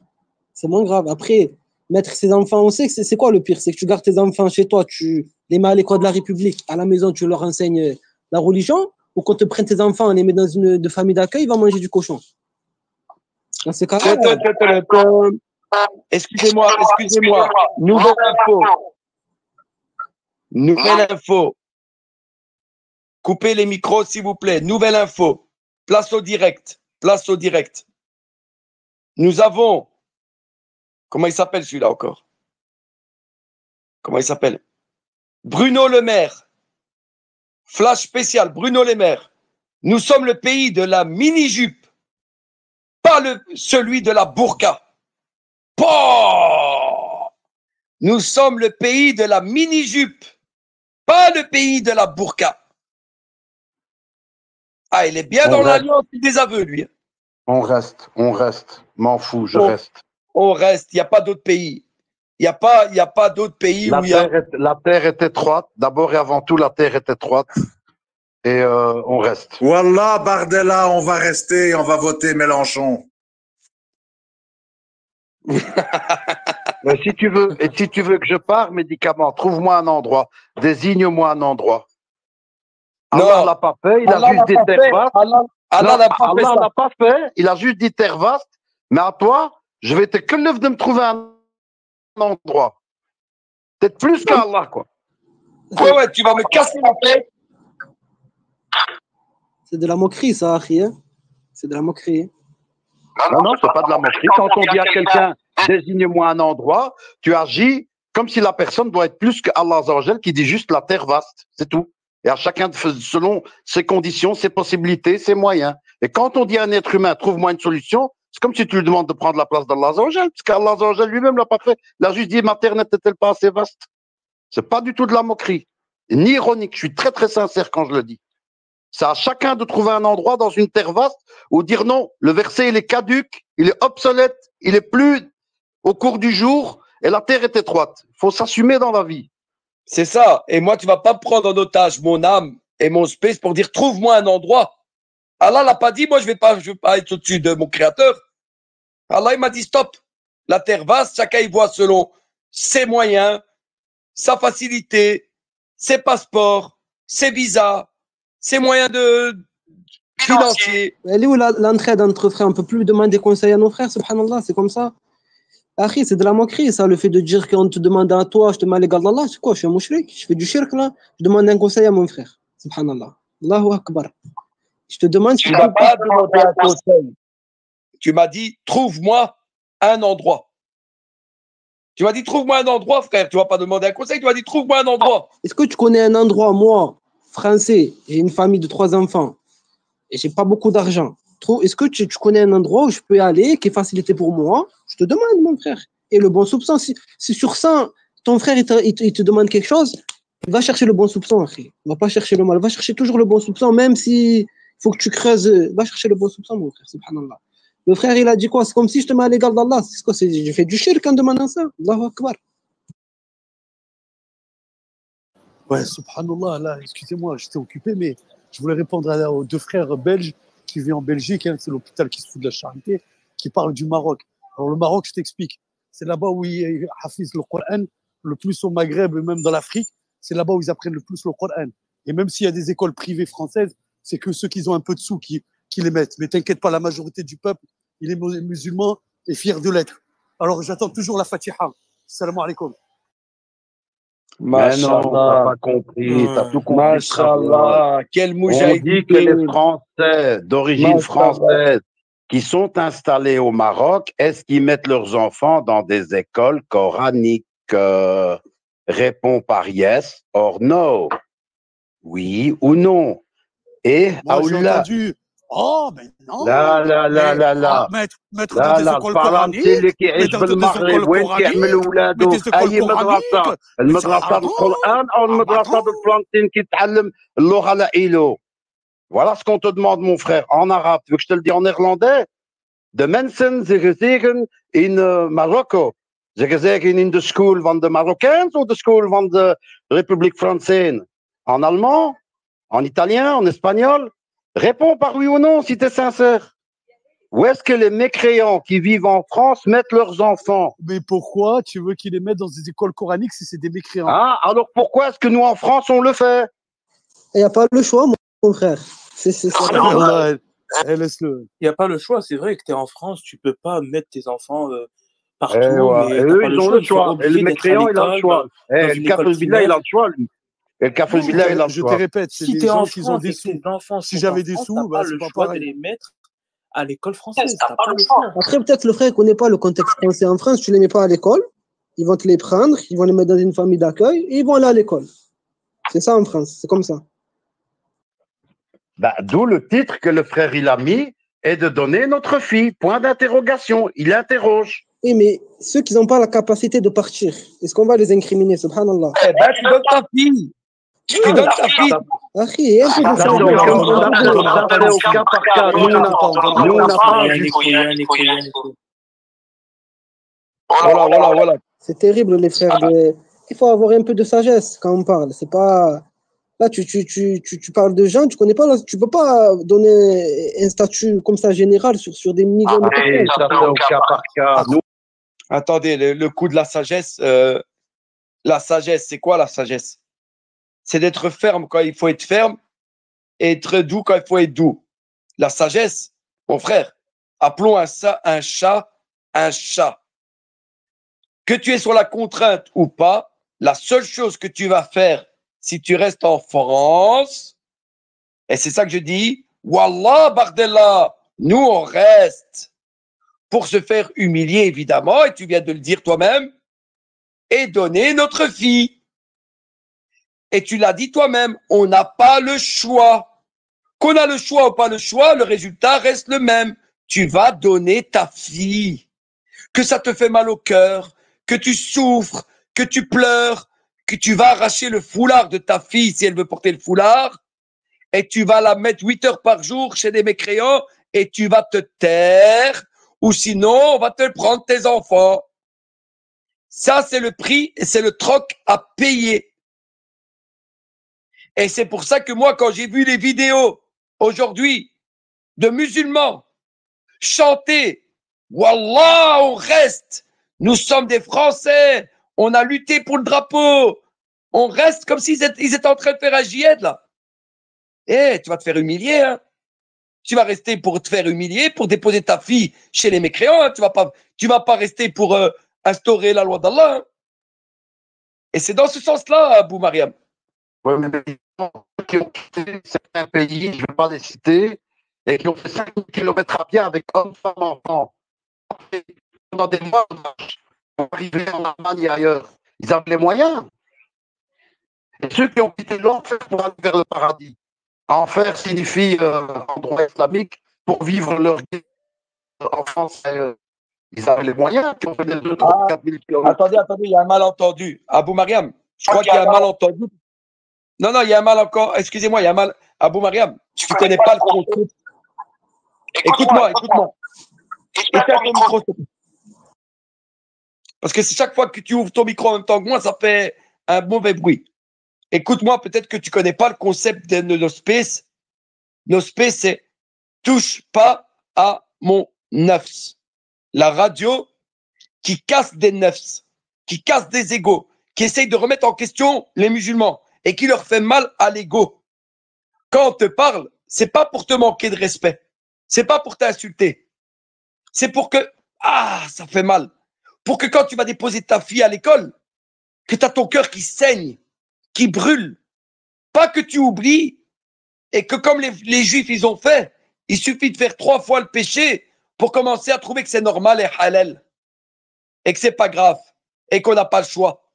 C'est moins grave. Après, mettre ses enfants, on sait que c'est quoi le pire? C'est que tu gardes tes enfants chez toi, tu les mets à l'école de la République, à la maison, tu leur enseignes la religion, ou quand tu prends tes enfants, on les met dans une famille d'accueil, ils vont manger du cochon. Dans ces cas-là.
Excusez-moi. Nouvelle info. Coupez les micros, s'il vous plaît. Nouvelle info. Place au direct. Nous avons. Comment il s'appelle celui-là encore? Comment il s'appelle? Bruno Le Maire. Flash spécial, Bruno Le Maire. Nous sommes le pays de la mini-jupe, pas celui de la burqa. Nous sommes le pays de la mini-jupe, pas le pays de la burqa. Ah, il est bien dans l'alliance des aveux, lui.
On reste. M'en fous, je reste.
On reste, il n'y a pas d'autre pays. Il n'y a pas d'autre pays où il y a...
La terre est étroite. D'abord et avant tout, la terre est étroite. Et on reste.
Wallah, Bardella, on va rester, on va voter Mélenchon.
Si tu veux que je parte, médicament, trouve-moi un endroit. Désigne-moi un endroit. Allah l'a pas fait, il a juste dit terre vaste. Allah l'a pas fait, il a juste dit terre vaste. Mais à toi, je vais te kelleuf de me trouver un endroit. Peut-être plus qu'Allah, quoi.
Ouais, tu vas me casser la tête.
C'est de la moquerie, ça, Harry. Hein, c'est de la moquerie.
Non, c'est pas de la moquerie. Quand on dit à quelqu'un, désigne-moi un endroit, tu agis comme si la personne doit être plus qu'Allah Azzawajal qui dit juste la terre vaste. C'est tout. Et à chacun, selon ses conditions, ses possibilités, ses moyens. Et quand on dit à un être humain, trouve-moi une solution, c'est comme si tu lui demandes de prendre la place d'Allah Azzawajal, parce qu'Allah Azzawajal lui-même l'a pas fait. Il a juste dit, ma terre n'était-elle pas assez vaste? C'est pas du tout de la moquerie, ni ironique. Je suis très, très sincère quand je le dis. C'est à chacun de trouver un endroit dans une terre vaste où dire non, le verset il est caduque, il est obsolète, il est plus au cours du jour et la terre est étroite. Il faut s'assumer dans la vie.
C'est ça. Et moi, tu vas pas prendre en otage mon âme et mon space pour dire trouve-moi un endroit. Allah l'a pas dit, moi je vais pas être au-dessus de mon créateur. Allah il m'a dit stop. La terre vaste, chacun y voit selon ses moyens, sa facilité, ses passeports, ses visas, ses moyens de financiers.
Elle est où l'entraide entre frères? On peut plus demander conseil à nos frères, subhanallah, c'est comme ça. Akhi, c'est de la moquerie, ça, le fait de dire qu'on te demande à toi, je te mets à l'égard d'Allah, c'est quoi, je suis un mouchrik, je fais du shirk là, je demande un conseil à mon frère, subhanallah. Allahu Akbar. Je te demande si
Tu vas pas demander un conseil. Tu m'as dit, trouve-moi un endroit. Tu m'as dit, trouve-moi un endroit, frère. Tu vas pas demander un conseil, tu m'as dit, trouve-moi un endroit.
Est-ce que tu connais un endroit, moi, français, j'ai une famille de 3 enfants, et j'ai pas beaucoup d'argent. Est-ce que tu connais un endroit où je peux y aller, qui est facilité pour moi? Je te demande, mon frère. Et le bon soupçon, si sur ça, ton frère, il te demande quelque chose, va chercher le bon soupçon, frère. Va pas chercher le mal. Va chercher toujours le bon soupçon, même si faut que tu creuses. Va chercher le bon soupçon, mon frère, subhanallah. Le frère, il a dit quoi? C'est comme si je te mets à l'égard d'Allah. C'est quoi? Je fais du shirk en demandant ça. Allahu Akbar.
Ouais, subhanallah, là, excusez-moi, j'étais occupé, mais je voulais répondre aux 2 frères belges qui vivent en Belgique, hein, c'est l'hôpital qui se fout de la charité, qui parlent du Maroc. Alors, le Maroc, je t'explique, c'est là-bas où ils hafizent le Coran, le plus au Maghreb et même dans l'Afrique, c'est là-bas où ils apprennent le plus le Coran. Et même s'il y a des écoles privées françaises, c'est que ceux qui ont un peu de sous qui les mettent. Mais t'inquiète pas, la majorité du peuple, il est musulman et fier de l'être. Alors, j'attends toujours la Fatiha. Salam alaikum.
Mais non, t'as pas compris, t'as tout compris.
Mashallah, quel
On
moujahid.
dit que les Français d'origine française qui sont installés au Maroc, est-ce qu'ils mettent leurs enfants dans des écoles coraniques? Réponds par yes or no. Oui ou non. Et
moi, j'ai
Aoula.
entendu. Oh, mais non.
لا لا لا لا لا
Mettre
لا
dans des
لا
écoles
الفرنسي
coraniques.
اللي كيعيش
Mettre dans des
بالمغرب
écoles
وين كيعمل
coraniques.
ولادو
Mais des
في
écoles
اي مدرسه
coraniques.
المدرسه بالقران او المدرسه بالفرنسيين كيتعلم اللغه لايلو. Voilà ce qu'on te demande, mon frère, en arabe. Tu veux que je te le dise en néerlandais? De mensen zeggen in Marokko. Ze zeggen in de school van de Marocains of de school van de République française? En allemand? En italien? En espagnol? Réponds par oui ou non si tu es sincère. Où est-ce que les mécréants qui vivent en France mettent leurs enfants?
Mais pourquoi tu veux qu'ils les mettent dans des écoles coraniques si c'est des mécréants?
Ah, alors pourquoi est-ce que nous en France on le fait?
Il n'y a pas le choix, mon frère. C'est ça.
Laisse-le.
Il n'y a pas le choix. C'est vrai que tu es en France, tu peux pas mettre tes enfants partout.
Ouais. Et eux, ils ont le choix. Et le mécréant, il a le choix. Le Kafel Billah, il a le choix, lui. Et le Kafel Billah, il a le
Je te
choix.
répète, c'est
Si
des
tu es en
gens qui ont
France
des
et que
sous.
tes enfants
Si
sont
j'avais
en
des
France,
sous,
t'as
bah,
pas
c'est
le
pas
choix de
pareil.
les mettre à l'école française. T'as pas le choix.
Après, peut-être le frère ne connaît pas le contexte français en France, tu ne les mets pas à l'école, ils vont te les prendre, ils vont les mettre dans une famille d'accueil et ils vont aller à l'école. C'est ça en France, c'est comme ça.
Bah, d'où le titre que le frère il a mis, est de donner notre fille. Point d'interrogation. Il interroge.
Oui, mais ceux qui n'ont pas la capacité de partir, est-ce qu'on va les incriminer, subhanallah?
Eh ben, tu donnes ta fille. Tu donnes ta fille.
Akhi, un peu de
Ça, c'est au cas par cas. Nous, on n'a pas.
Voilà.
C'est terrible, les frères. Il faut avoir un peu de sagesse quand on parle. C'est pas. Là, tu parles de gens, tu connais pas, tu peux pas donner un statut comme ça général sur des millions de personnes.
Ça, c'est au cas par cas.
Attendez, le coup de la sagesse, c'est quoi la sagesse? C'est d'être ferme quand il faut être ferme et être doux quand il faut être doux. La sagesse, mon frère, appelons un chat un chat. Que tu es sur la contrainte ou pas, la seule chose que tu vas faire si tu restes en France, et c'est ça que je dis, Wallah, Bardella, nous on reste pour se faire humilier évidemment, et tu viens de le dire toi-même, et donner notre fille. Et tu l'as dit toi-même, on n'a pas le choix. Qu'on a le choix ou pas le choix, le résultat reste le même. Tu vas donner ta fille. Que ça te fait mal au cœur, que tu souffres, que tu pleures, que tu vas arracher le foulard de ta fille si elle veut porter le foulard, et tu vas la mettre 8 heures par jour chez des mécréants et tu vas te taire ou sinon on va te prendre tes enfants. Ça, c'est le prix et c'est le troc à payer. Et c'est pour ça que moi, quand j'ai vu les vidéos aujourd'hui de musulmans chanter « Wallah, on reste, nous sommes des Français, on a lutté pour le drapeau, on reste comme s'ils étaient en train de faire un djihad là. » Eh, tu vas te faire humilier, hein. Tu vas rester pour te faire humilier, pour déposer ta fille chez les mécréants, hein. Tu vas pas rester pour instaurer la loi d'Allah, hein. Et c'est dans ce sens-là, Abou Mariam.
Ouais, mais qui ont quitté certains pays, je ne vais pas les citer, et qui ont fait 5000 km à pied avec hommes, femmes, enfants. Pendant des mois, pour arriver en Allemagne et ailleurs. Ils avaient les moyens. Et ceux qui ont quitté l'enfer pour aller vers le paradis. Enfer signifie endroit islamique pour vivre leur vie en France. Ils avaient les moyens, qui ont fait des 2, 3, 4 000 km.
Attendez, il y a un malentendu. Abou Mariam, je crois qu'il y a un malentendu. Non, il y a un mal encore. Excusez-moi, il y a un mal. Abou Mariam, tu ne connais pas le concept. Écoute-moi. Éteins ton micro, s'il te plaît. Parce que chaque fois que tu ouvres ton micro en même temps que moi, ça fait un mauvais bruit. Écoute-moi, peut-être que tu ne connais pas le concept de nos space. Nos space, c'est touche pas à mon nafs. La radio qui casse des nafs, qui casse des égos, qui essaye de remettre en question les musulmans et qui leur fait mal à l'ego. Quand on te parle, c'est pas pour te manquer de respect. C'est pas pour t'insulter. C'est pour que, ça fait mal. Pour que quand tu vas déposer ta fille à l'école, que tu as ton cœur qui saigne, qui brûle. Pas que tu oublies et que comme les juifs ils ont fait, il suffit de faire 3 fois le péché pour commencer à trouver que c'est normal et halal. Et que c'est pas grave. Et qu'on n'a pas le choix.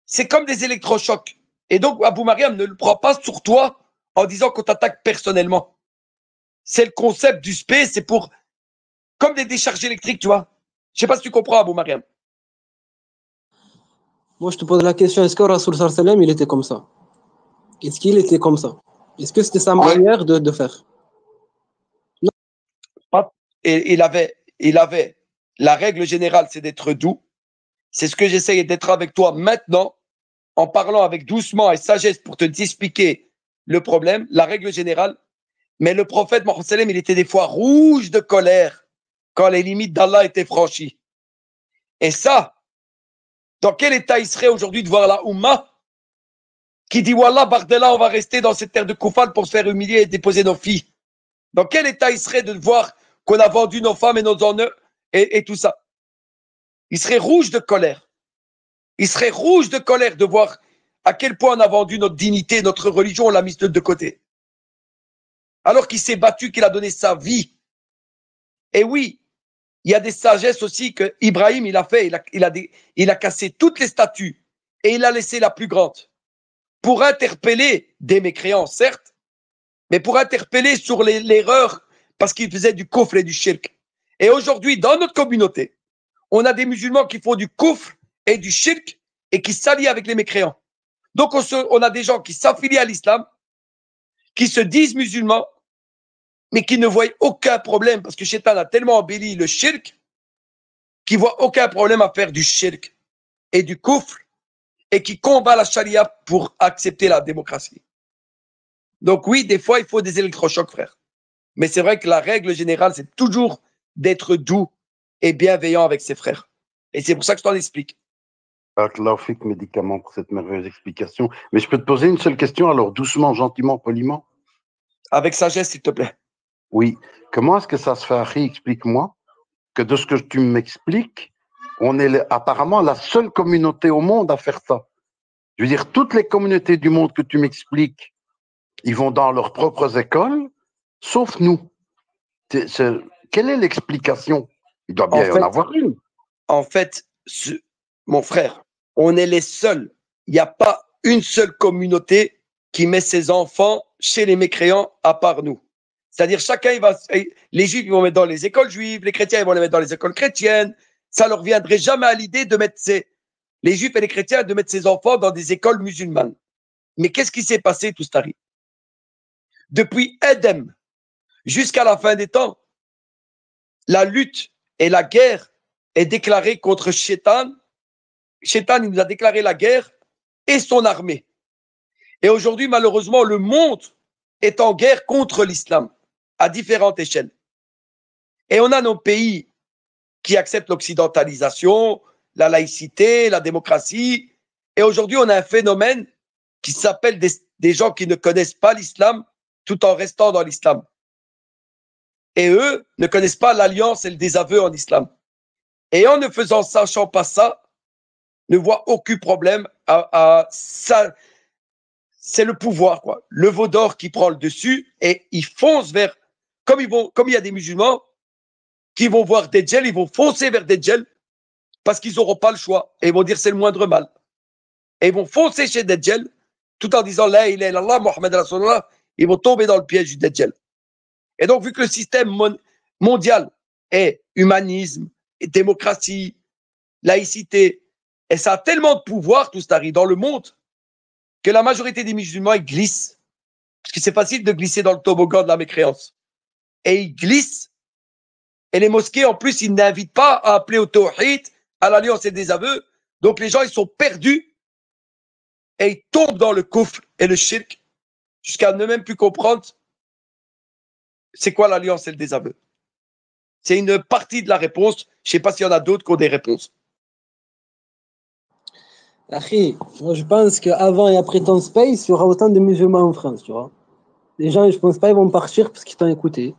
C'est comme des électrochocs. Et donc, Abou Mariam, ne le prends pas sur toi en disant qu'on t'attaque personnellement. C'est le concept du space, c'est pour, comme des décharges électriques, tu vois. Je sais pas si tu comprends, Abou Mariam.
Moi, je te pose la question, est-ce que Rasoul sallam, il était comme ça? Est-ce qu'il était comme ça? Est-ce que c'était sa manière de faire?
Non. Et il avait, la règle générale, c'est d'être doux. C'est ce que j'essaye d'être avec toi maintenant, en parlant avec doucement et sagesse pour te expliquer le problème, la règle générale. Mais le prophète Mohammed sallam, il était des fois rouge de colère quand les limites d'Allah étaient franchies. Et ça, dans quel état il serait aujourd'hui de voir la Oumma qui dit Wallah, Bardella, on va rester dans cette terre de Koufal pour se faire humilier et déposer nos filles. Dans quel état il serait de voir qu'on a vendu nos femmes et nos honneurs et tout ça? Il serait rouge de colère. Il serait rouge de colère de voir à quel point on a vendu notre dignité, notre religion, on l'a mise de côté. Alors qu'il s'est battu, qu'il a donné sa vie. Et oui, il y a des sagesses aussi que Ibrahim, il a fait. Il a cassé toutes les statues et il a laissé la plus grande pour interpeller des mécréants, certes, mais pour interpeller sur l'erreur parce qu'ils faisaient du kufr et du shirk. Et aujourd'hui, dans notre communauté, on a des musulmans qui font du kufr et du shirk et qui s'allient avec les mécréants. Donc, on a des gens qui s'affilient à l'islam, qui se disent musulmans, mais qui ne voient aucun problème parce que Shaitan a tellement embelli le shirk qu'ils ne voient aucun problème à faire du shirk et du kufr et qui combat la charia pour accepter la démocratie. Donc oui, des fois, il faut des électrochocs, frère. Mais c'est vrai que la règle générale, c'est toujours d'être doux et bienveillant avec ses frères. Et c'est pour ça que je t'en explique.
Barakallahu médicament pour cette merveilleuse explication. Mais je peux te poser une seule question, alors doucement, gentiment, poliment?
Avec sagesse, s'il te plaît.
Oui. Comment est-ce que ça se fait, Harry? Explique-moi que de ce que tu m'expliques, on est apparemment la seule communauté au monde à faire ça. Je veux dire, toutes les communautés du monde que tu m'expliques, ils vont dans leurs propres écoles, sauf nous. Quelle est l'explication? Il doit bien y en avoir une.
En fait, mon frère, on est les seuls. Il n'y a pas une seule communauté qui met ses enfants chez les mécréants à part nous. C'est-à-dire chacun, les juifs ils vont mettre dans les écoles juives, les chrétiens ils vont les mettre dans les écoles chrétiennes. Ça leur viendrait jamais à l'idée de mettre les juifs et les chrétiens de mettre ses enfants dans des écoles musulmanes. Mais qu'est-ce qui s'est passé, tout Toustari? depuis Éden jusqu'à la fin des temps, la lutte et la guerre est déclarée contre Shaitan. Shaitan, il nous a déclaré la guerre et son armée. Et aujourd'hui, malheureusement, le monde est en guerre contre l'islam à différentes échelles. Et on a nos pays qui acceptent l'occidentalisation, la laïcité, la démocratie. Et aujourd'hui, on a un phénomène qui s'appelle des gens qui ne connaissent pas l'islam tout en restant dans l'islam. Et eux ne connaissent pas l'alliance et le désaveu en islam. Et en ne faisant sachant pas ça, ne voient aucun problème à ça. C'est le pouvoir, quoi. Le veau d'or qui prend le dessus et ils foncent vers, comme il y a des musulmans qui vont voir Dajjal, ils vont foncer vers Dajjal parce qu'ils n'auront pas le choix. Et ils vont dire c'est le moindre mal. Et ils vont foncer chez Dajjal tout en disant la ilaha illallah, Muhammad Rasulullah. Ils vont tomber dans le piège du Dajjal. Et donc, vu que le système mondial est humanisme, et démocratie, laïcité, et ça a tellement de pouvoir, tout ça, dans le monde, que la majorité des musulmans, ils glissent. Parce que c'est facile de glisser dans le toboggan de la mécréance. Et ils glissent. Et les mosquées, en plus, ils n'invitent pas à appeler au tawhid, à l'alliance et des aveux. Donc, les gens, ils sont perdus. Et ils tombent dans le kufr et le shirk, jusqu'à ne même plus comprendre c'est quoi l'alliance et le désaveu. C'est une partie de la réponse. Je ne sais pas s'il y en a d'autres qui ont des réponses.
Akhi, moi je pense qu'avant et après ton space, il y aura autant de musulmans en France, tu vois. Les gens, je pense pas, ils vont partir parce qu'ils t'ont écouté.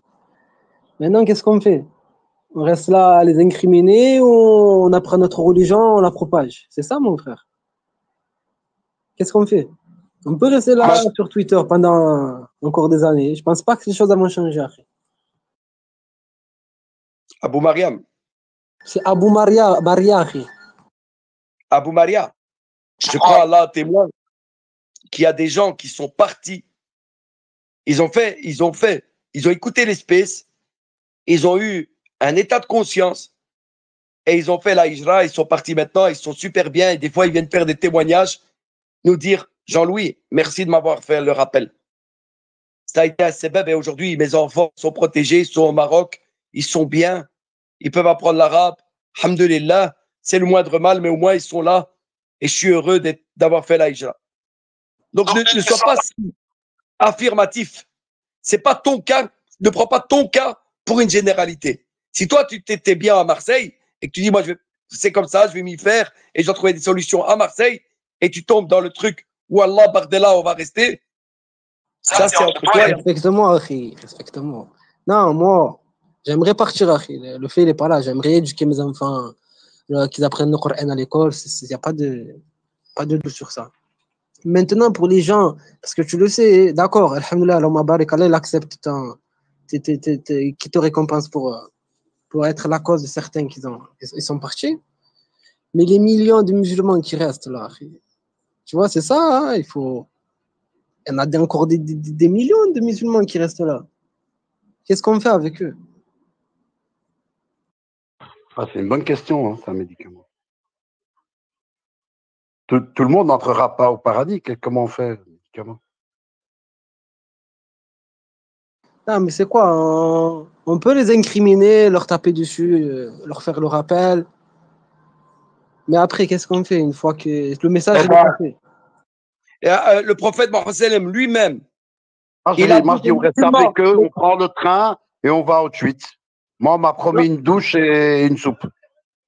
Maintenant, qu'est-ce qu'on fait? On reste là à les incriminer ou on apprend notre religion, on la propage? C'est ça, mon frère. Qu'est-ce qu'on fait? On peut rester là sur Twitter pendant encore des années. Je pense pas que les choses vont changer, Akhi.
Abou Mariam.
C'est Abou Maria, Akhi.
Abou Maria. Je crois à Allah témoin qu'il y a des gens qui sont partis. Ils ont écouté l'espèce, ils ont eu un état de conscience et ils ont fait la hijra, ils sont partis maintenant, ils sont super bien et des fois ils viennent faire des témoignages, nous dire Jean-Louis, merci de m'avoir fait le rappel. Ça a été un sebeb et aujourd'hui mes enfants sont protégés, ils sont au Maroc, ils sont bien, ils peuvent apprendre l'arabe, alhamdoulilah, c'est le moindre mal mais au moins ils sont là. Et je suis heureux d'avoir fait la hijra. Donc ne sois pas affirmatif. C'est pas ton cas. Ne prends pas ton cas pour une généralité. Si toi tu t'étais bien à Marseille et que tu dis moi c'est comme ça, je vais m'y faire et je dois trouver des solutions à Marseille et tu tombes dans le truc où Allah bardella on va rester. Ça c'est entre toi.
Respecte-moi, Akhi. Respecte-moi. Non, moi j'aimerais partir, Akhi. Le fait il est pas là. J'aimerais éduquer mes enfants. Qu'ils apprennent le Coran à l'école, il n'y a pas de doute sur ça. Maintenant, pour les gens, parce que tu le sais, d'accord, alhamdoulilah, Allah barik Allah, il accepte qui te récompense pour être la cause de certains ils sont partis. Mais les millions de musulmans qui restent là, tu vois, c'est ça, hein, il y en a encore des millions de musulmans qui restent là. Qu'est-ce qu'on fait avec eux?
Ah, c'est une bonne question, hein, c'est un médicament. Tout le monde n'entrera pas au paradis. Comment on fait, le médicament?
Non, mais c'est quoi? On peut les incriminer, leur taper dessus, leur faire le rappel. Mais après, qu'est-ce qu'on fait une fois que le message est passé?
Le prophète Mohammed lui-même.
Moi, je dis, on reste avec eux, on prend le train et on va au tweet. Moi, on m'a promis une douche et une soupe.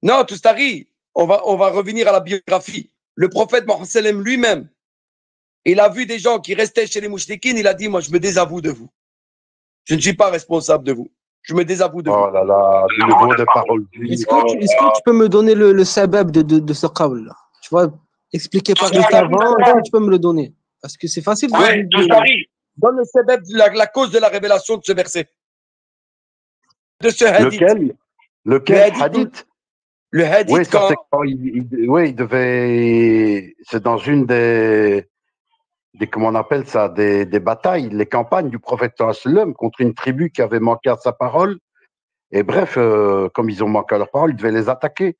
Non, Toustari, on va revenir à la biographie. Le prophète Mohammed lui-même, il a vu des gens qui restaient chez les mouchtikines, il a dit, moi, je me désavoue de vous. Je ne suis pas responsable de vous. Je me désavoue de vous.
Oh là là, de nouveau des paroles.
Est-ce que tu peux me donner le sabab de ce qawl là? Tu vois, expliquer par les savants, est-ce que tu peux me le donner? Parce que c'est facile.
Oui, donne le sabab, la cause de la révélation de ce verset. De ce hadith.
Lequel hadith?
Le hadith,
oui, il devait. C'est dans une des comment on appelle ça, des batailles, les campagnes du prophète sallam contre une tribu qui avait manqué à sa parole. Et bref, comme ils ont manqué à leur parole, ils devaient les attaquer.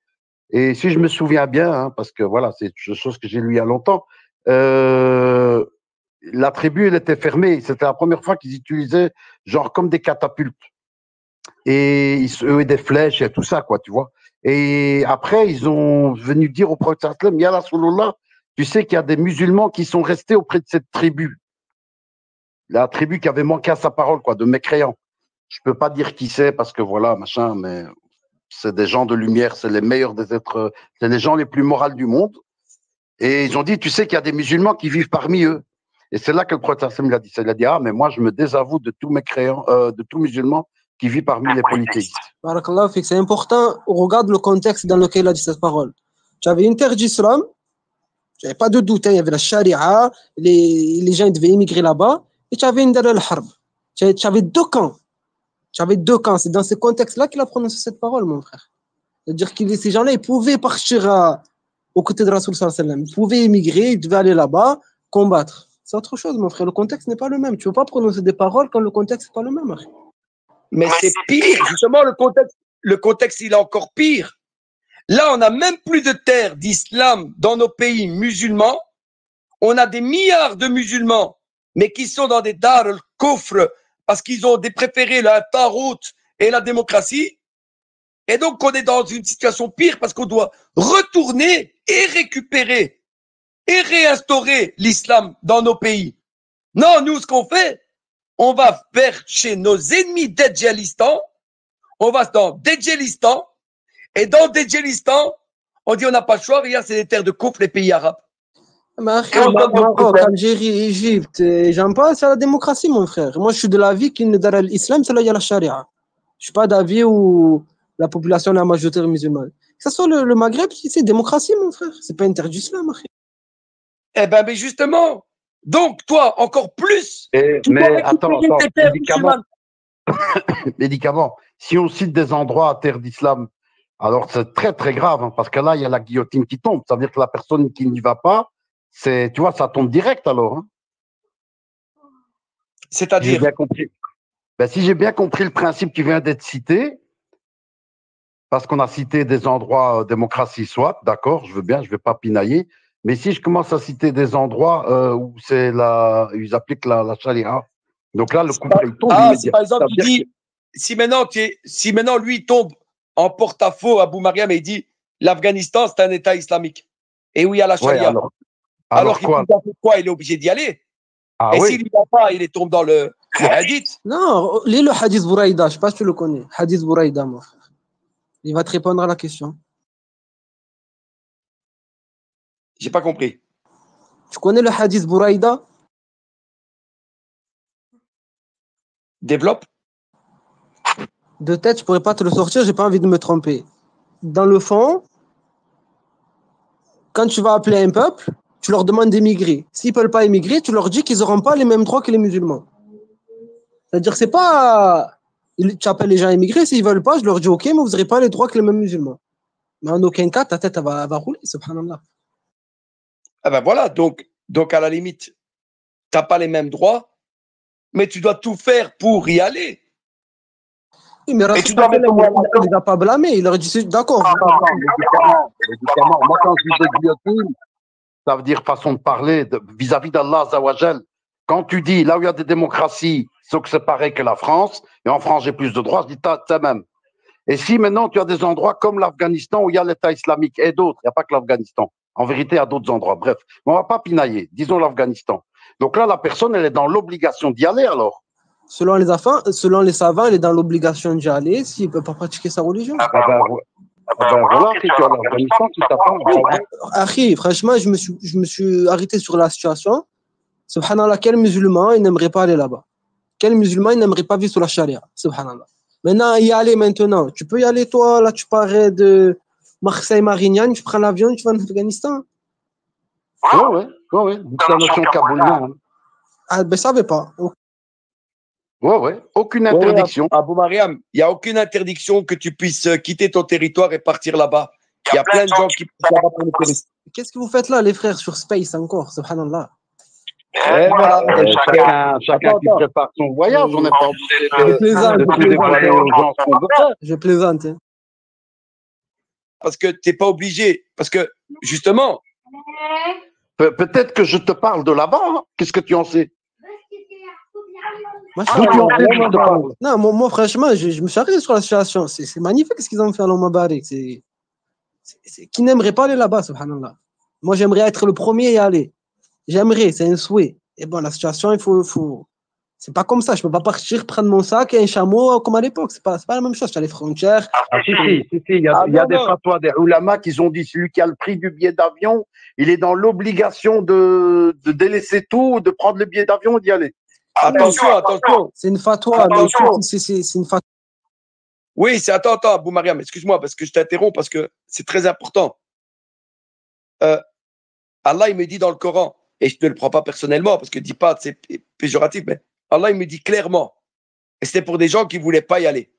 Et si je me souviens bien, hein, parce que voilà, c'est une chose que j'ai lu il y a longtemps, la tribu, elle était fermée. C'était la première fois qu'ils utilisaient, genre, comme des catapultes. Et des flèches et tout ça, quoi, tu vois. Et après, ils ont venu dire au prophète sallam, Ya Rasulallah, tu sais qu'il y a des musulmans qui sont restés auprès de cette tribu. La tribu qui avait manqué à sa parole, quoi, de mécréants. Je peux pas dire qui c'est parce que voilà, machin, mais c'est des gens de lumière, c'est les meilleurs des êtres, c'est les gens les plus moraux du monde. Et ils ont dit, tu sais qu'il y a des musulmans qui vivent parmi eux. Et c'est là que le prophète sallam l'a dit. Il a dit, ah, mais moi, je me désavoue de tous mécréants, de tous musulmans qui vit parmi les polythéistes.
Barakallah fik, c'est important. On regarde le contexte dans lequel il a dit cette parole. Tu avais une terre d'islam, il n'y avait pas de doute, hein, il y avait la charia, les gens devaient immigrer là-bas, et tu avais une dar al-harb. Tu avais deux camps. Tu avais deux camps. C'est dans ce contexte-là qu'il a prononcé cette parole, mon frère. C'est-à-dire que ces gens-là, ils pouvaient partir aux côtés de Rasoul sallallahu alayhi wa sallam. Ils pouvaient immigrer, ils devaient aller là-bas, combattre. C'est autre chose, mon frère. Le contexte n'est pas le même. Tu ne peux pas prononcer des paroles quand le contexte n'est pas le même. Frère.
Mais c'est pire, justement, le contexte, il est encore pire. Là, on n'a même plus de terre d'islam dans nos pays musulmans. On a des milliards de musulmans, mais qui sont dans des dar al-kufr parce qu'ils ont préféré la tarout et la démocratie. Et donc, on est dans une situation pire parce qu'on doit retourner et récupérer et réinstaurer l'islam dans nos pays. Non, nous, ce qu'on fait, on va vers chez nos ennemis d'Edjelistan, on va dans Dedjelistan, et dans Dedjelistan, on dit on n'a pas le choix, regarde, c'est les terres de couple, les pays arabes.
Maroc, Algérie, Égypte, j'aime pas, c'est la démocratie, mon frère. Moi, je suis de l'avis qu'il ne dara l'islam, c'est là il y a la charia. Je suis pas d'avis où la population est la majorité musulmane. Que ce soit le Maghreb, c'est démocratie, mon frère. C'est pas interdit d'islam.
Eh ben, mais justement. Donc, toi, encore plus.
Mais attends, médicaments. Si on cite des endroits à terre d'islam, alors c'est très très grave, hein, parce que là, il y a la guillotine qui tombe. Ça veut dire que la personne qui n'y va pas, tu vois, ça tombe direct alors. Hein.
C'est-à-dire,
j'ai bien compris. Ben, si j'ai bien compris le principe qui vient d'être cité, parce qu'on a cité des endroits démocratie, soit, d'accord, je veux bien, je vais pas pinailler. Mais si je commence à citer des endroits où ils appliquent la charia, donc là, le coup il tombe immédiatement.
Si par exemple, il dit, si maintenant lui il tombe en porte-à-faux à Abou Mariam et il dit l'Afghanistan c'est un État islamique et où il y a la charia.
Ouais,
alors qu'il fait quoi, il est obligé d'y aller. Et s'il n'y va pas, il tombe dans le hadith.
Non, lis le hadith Bouraïda, je ne sais pas si tu le connais. Hadith Bouraïda, mon frère. Il va te répondre à la question.
J'ai pas compris.
Tu connais le hadith Bouraïda?
Développe.
De tête, je pourrais pas te le sortir, j'ai pas envie de me tromper. Dans le fond, quand tu vas appeler un peuple, tu leur demandes d'émigrer. S'ils ne peuvent pas émigrer, tu leur dis qu'ils n'auront pas les mêmes droits que les musulmans. C'est-à-dire, c'est pas. Tu appelles les gens à émigrer, s'ils ne veulent pas, je leur dis OK, mais vous n'aurez pas les droits que les mêmes musulmans. Mais en aucun cas, ta tête elle va rouler, subhanallah.
Ah ben voilà, donc à la limite, tu n'as pas les mêmes droits, mais tu dois tout faire pour y aller.
Oui, mais Rasoul, il ne va pas blâmer, il leur dit d'accord.
Médicaments. Moi, quand je dis guillotine, ça veut dire façon de parler vis-à-vis d'Allah Azawajal. Quand tu dis là où il y a des démocraties, sauf que c'est pareil que la France, et en France j'ai plus de droits, je dis t'as même. Et si maintenant tu as des endroits comme l'Afghanistan où il y a l'État islamique et d'autres, il n'y a pas que l'Afghanistan. En vérité, il y a d'autres endroits. Bref, on ne va pas pinailler, disons l'Afghanistan. Donc là, la personne, elle est dans l'obligation d'y aller alors.
Selon les savants, elle est dans l'obligation d'y aller s'il ne peut pas pratiquer sa religion.
Voilà, c'est que l'Afghanistan, tu t'attends.
Franchement, je me suis arrêté sur la situation. Subhanallah, quel musulman il n'aimerait pas aller là-bas? Quel musulman il n'aimerait pas vivre sous la charia? Subhanallah. Maintenant, y aller maintenant. Tu peux y aller, toi, là, tu parais de Marseille-Marignane, tu prends l'avion, tu vas en Afghanistan.
Ouais. Destination kaboulien.
Ah, ben, ça ne veut pas.
Ouais. Aucune interdiction.
Abou Mariam, il n'y a aucune interdiction que tu puisses quitter ton territoire et partir là-bas. Il y a plein de gens qui partent là-bas pour le tourisme.
Qu'est-ce que vous faites là, les frères, sur Space encore, subhanallah?
Chacun qui prépare son voyage, on n'est pas obligé de tout dévoiler aux gens ce qu'on veut faire.
Je plaisante. Hein.
Parce que tu n'es pas obligé. Parce que, justement,
Peut-être que je te parle de là-bas. Hein. Qu'est-ce que tu en sais?
Moi,
D'où tu en sais que je te parle?
non, moi, franchement, je me suis arrêté sur la situation. C'est magnifique ce qu'ils ont fait à l'Omabarik. Qui n'aimerait pas aller là-bas, subhanallah. Moi, j'aimerais être le premier à y aller. J'aimerais, c'est un souhait. Et bon, la situation, c'est pas comme ça. Je peux pas partir, prendre mon sac et un chameau comme à l'époque. C'est pas la même chose. Tu as les frontières.
Ah, si, il y a des fatwas des ulama qui ont dit celui qui a le prix du billet d'avion, il est dans l'obligation de délaisser tout, de prendre le billet d'avion et d'y aller.
Attention.
C'est une fatwa. C'est une fatwa.
Oui, attends, Abou Mariam, excuse-moi parce que je t'interromps parce que c'est très important. Allah, il me dit dans le Coran, et je ne le prends pas personnellement parce que dis pas c'est péjoratif, mais Allah, il me dit clairement, et c'était pour des gens qui ne voulaient pas y aller.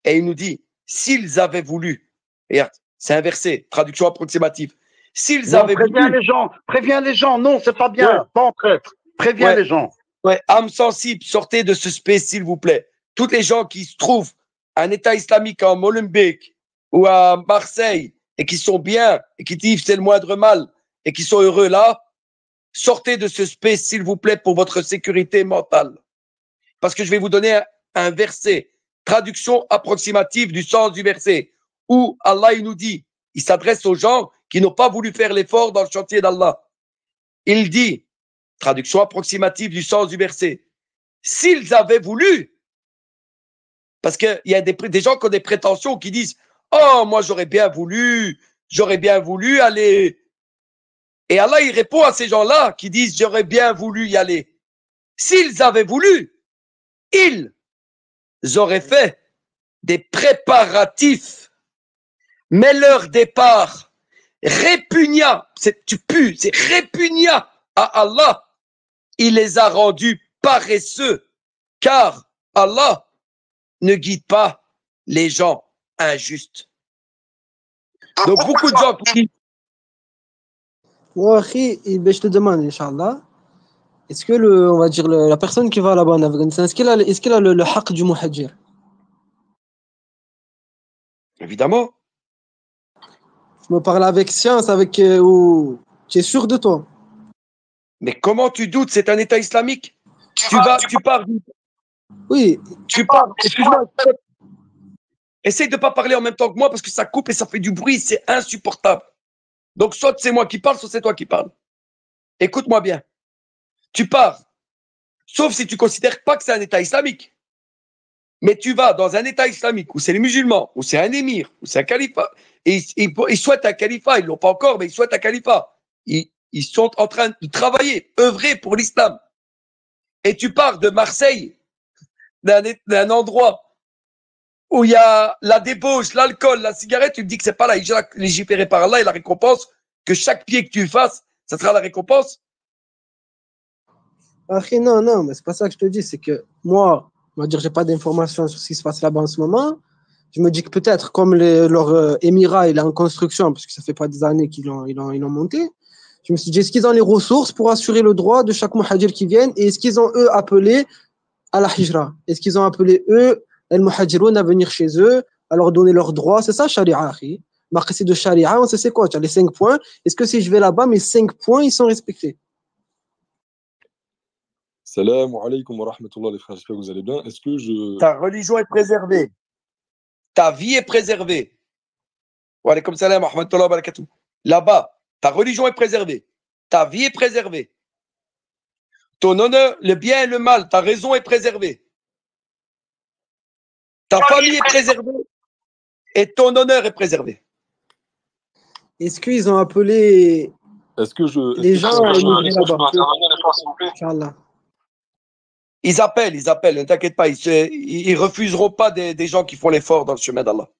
Et il nous dit, s'ils avaient voulu, regarde, c'est un verset, traduction approximative, s'ils avaient
préviens
voulu.
Préviens les gens, non, c'est pas bien, pas en traître. Préviens les gens.
Ouais, âme sensible, sortez de ce space, s'il vous plaît. Tous les gens qui se trouvent à un État islamique en Molenbeek ou à Marseille et qui sont bien et qui disent c'est le moindre mal et qui sont heureux là, sortez de ce space, s'il vous plaît, pour votre sécurité mentale. Parce que je vais vous donner un verset, traduction approximative du sens du verset, où Allah il nous dit, il s'adresse aux gens qui n'ont pas voulu faire l'effort dans le chantier d'Allah. Il dit, traduction approximative du sens du verset, s'ils avaient voulu, parce qu'il y a des gens qui ont des prétentions qui disent « Oh, moi j'aurais bien voulu aller. » Et Allah, il répond à ces gens-là qui disent « J'aurais bien voulu y aller. » S'ils avaient voulu, ils auraient fait des préparatifs, mais leur départ répugnant, c'est répugnant à Allah, il les a rendus paresseux, car Allah ne guide pas les gens injustes. Donc beaucoup de gens qui...
Je te demande, Inch'Allah, est-ce que on va dire la personne qui va là-bas en Afghanistan, est-ce qu'elle a le haqq du muhajir?
Évidemment.
Je me parle avec science, où tu es sûr de toi.
Mais comment tu doutes? C'est un État islamique. Tu pars.
Oui.
Tu pars. Excuse-moi. Essaye de ne pas parler en même temps que moi parce que ça coupe et ça fait du bruit. C'est insupportable. Donc, soit c'est moi qui parle, soit c'est toi qui parles. Écoute-moi bien. Tu pars. Sauf si tu ne considères pas que c'est un État islamique. Mais tu vas dans un État islamique où c'est les musulmans, où c'est un émir, où c'est un califat. Et ils souhaitent un califat. Ils ne l'ont pas encore, mais ils souhaitent un califat. Ils sont en train de travailler, œuvrer pour l'islam. Et tu pars de Marseille, d'un endroit où il y a la débauche, l'alcool, la cigarette, tu me dis que c'est pas là, légiféré par Allah et la récompense, que chaque pied que tu fasses, ça sera la récompense.
Non, mais c'est pas ça que je te dis, c'est que moi, on va dire, j'ai pas d'informations sur ce qui se passe là-bas en ce moment. Je me dis que peut-être, comme leur émirat, il est en construction, parce que ça fait pas des années qu'ils l'ont monté, je me suis dit, est-ce qu'ils ont les ressources pour assurer le droit de chaque muhajir qui vienne, et est-ce qu'ils ont, eux, appelé à la hijra? Est-ce qu'ils ont appelé, eux, les muhajiroun à venir chez eux, à leur donner leurs droits? C'est ça, sharia, c'est de sharia, on sait c'est quoi, tu as les 5 points. Est-ce que si je vais là-bas, mes 5 points, ils sont respectés?
Salam alaikum wa rahmatullah les frères, j'espère que vous allez bien. Est-ce que je...
Ta religion est préservée. Ta vie est préservée. Wa alaikum salam wa rahmatullah wa barakatuh. Là-bas, ta religion est préservée. Ta vie est préservée. Ton honneur, le bien et le mal, ta raison est préservée. Ta famille est préservée. Et ton honneur est préservé.
Est-ce qu'ils ont appelé les gens à émigrer là-bas?
Ils appellent, ne t'inquiète pas, ils refuseront pas des gens qui font l'effort dans le chemin d'Allah.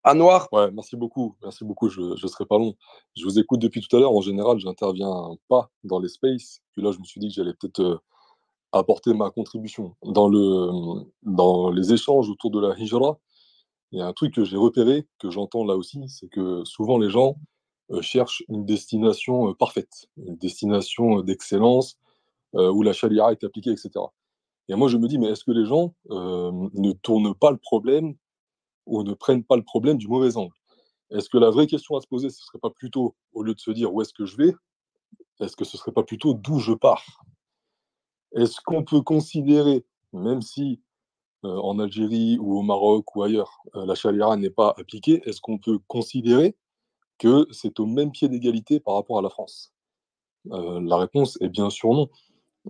Anwar.
Ouais, merci beaucoup, je serai pas long. Je vous écoute depuis tout à l'heure, en général, j'interviens pas dans les spaces, puis là je me suis dit que j'allais peut-être apporter ma contribution. Dans les échanges autour de la hijra, il y a un truc que j'ai repéré, que j'entends là aussi, c'est que souvent les gens cherchent une destination parfaite, une destination d'excellence, où la charia est appliquée, etc. Et moi, je me dis, mais est-ce que les gens ne tournent pas le problème ou ne prennent pas le problème du mauvais angle? Est-ce que la vraie question à se poser, ce ne serait pas plutôt, au lieu de se dire où est-ce que je vais, est-ce que ce serait pas plutôt d'où je pars? Est-ce qu'on peut considérer, même si en Algérie ou au Maroc ou ailleurs, la charia n'est pas appliquée, est-ce qu'on peut considérer que c'est au même pied d'égalité par rapport à la France? La réponse est bien sûr non.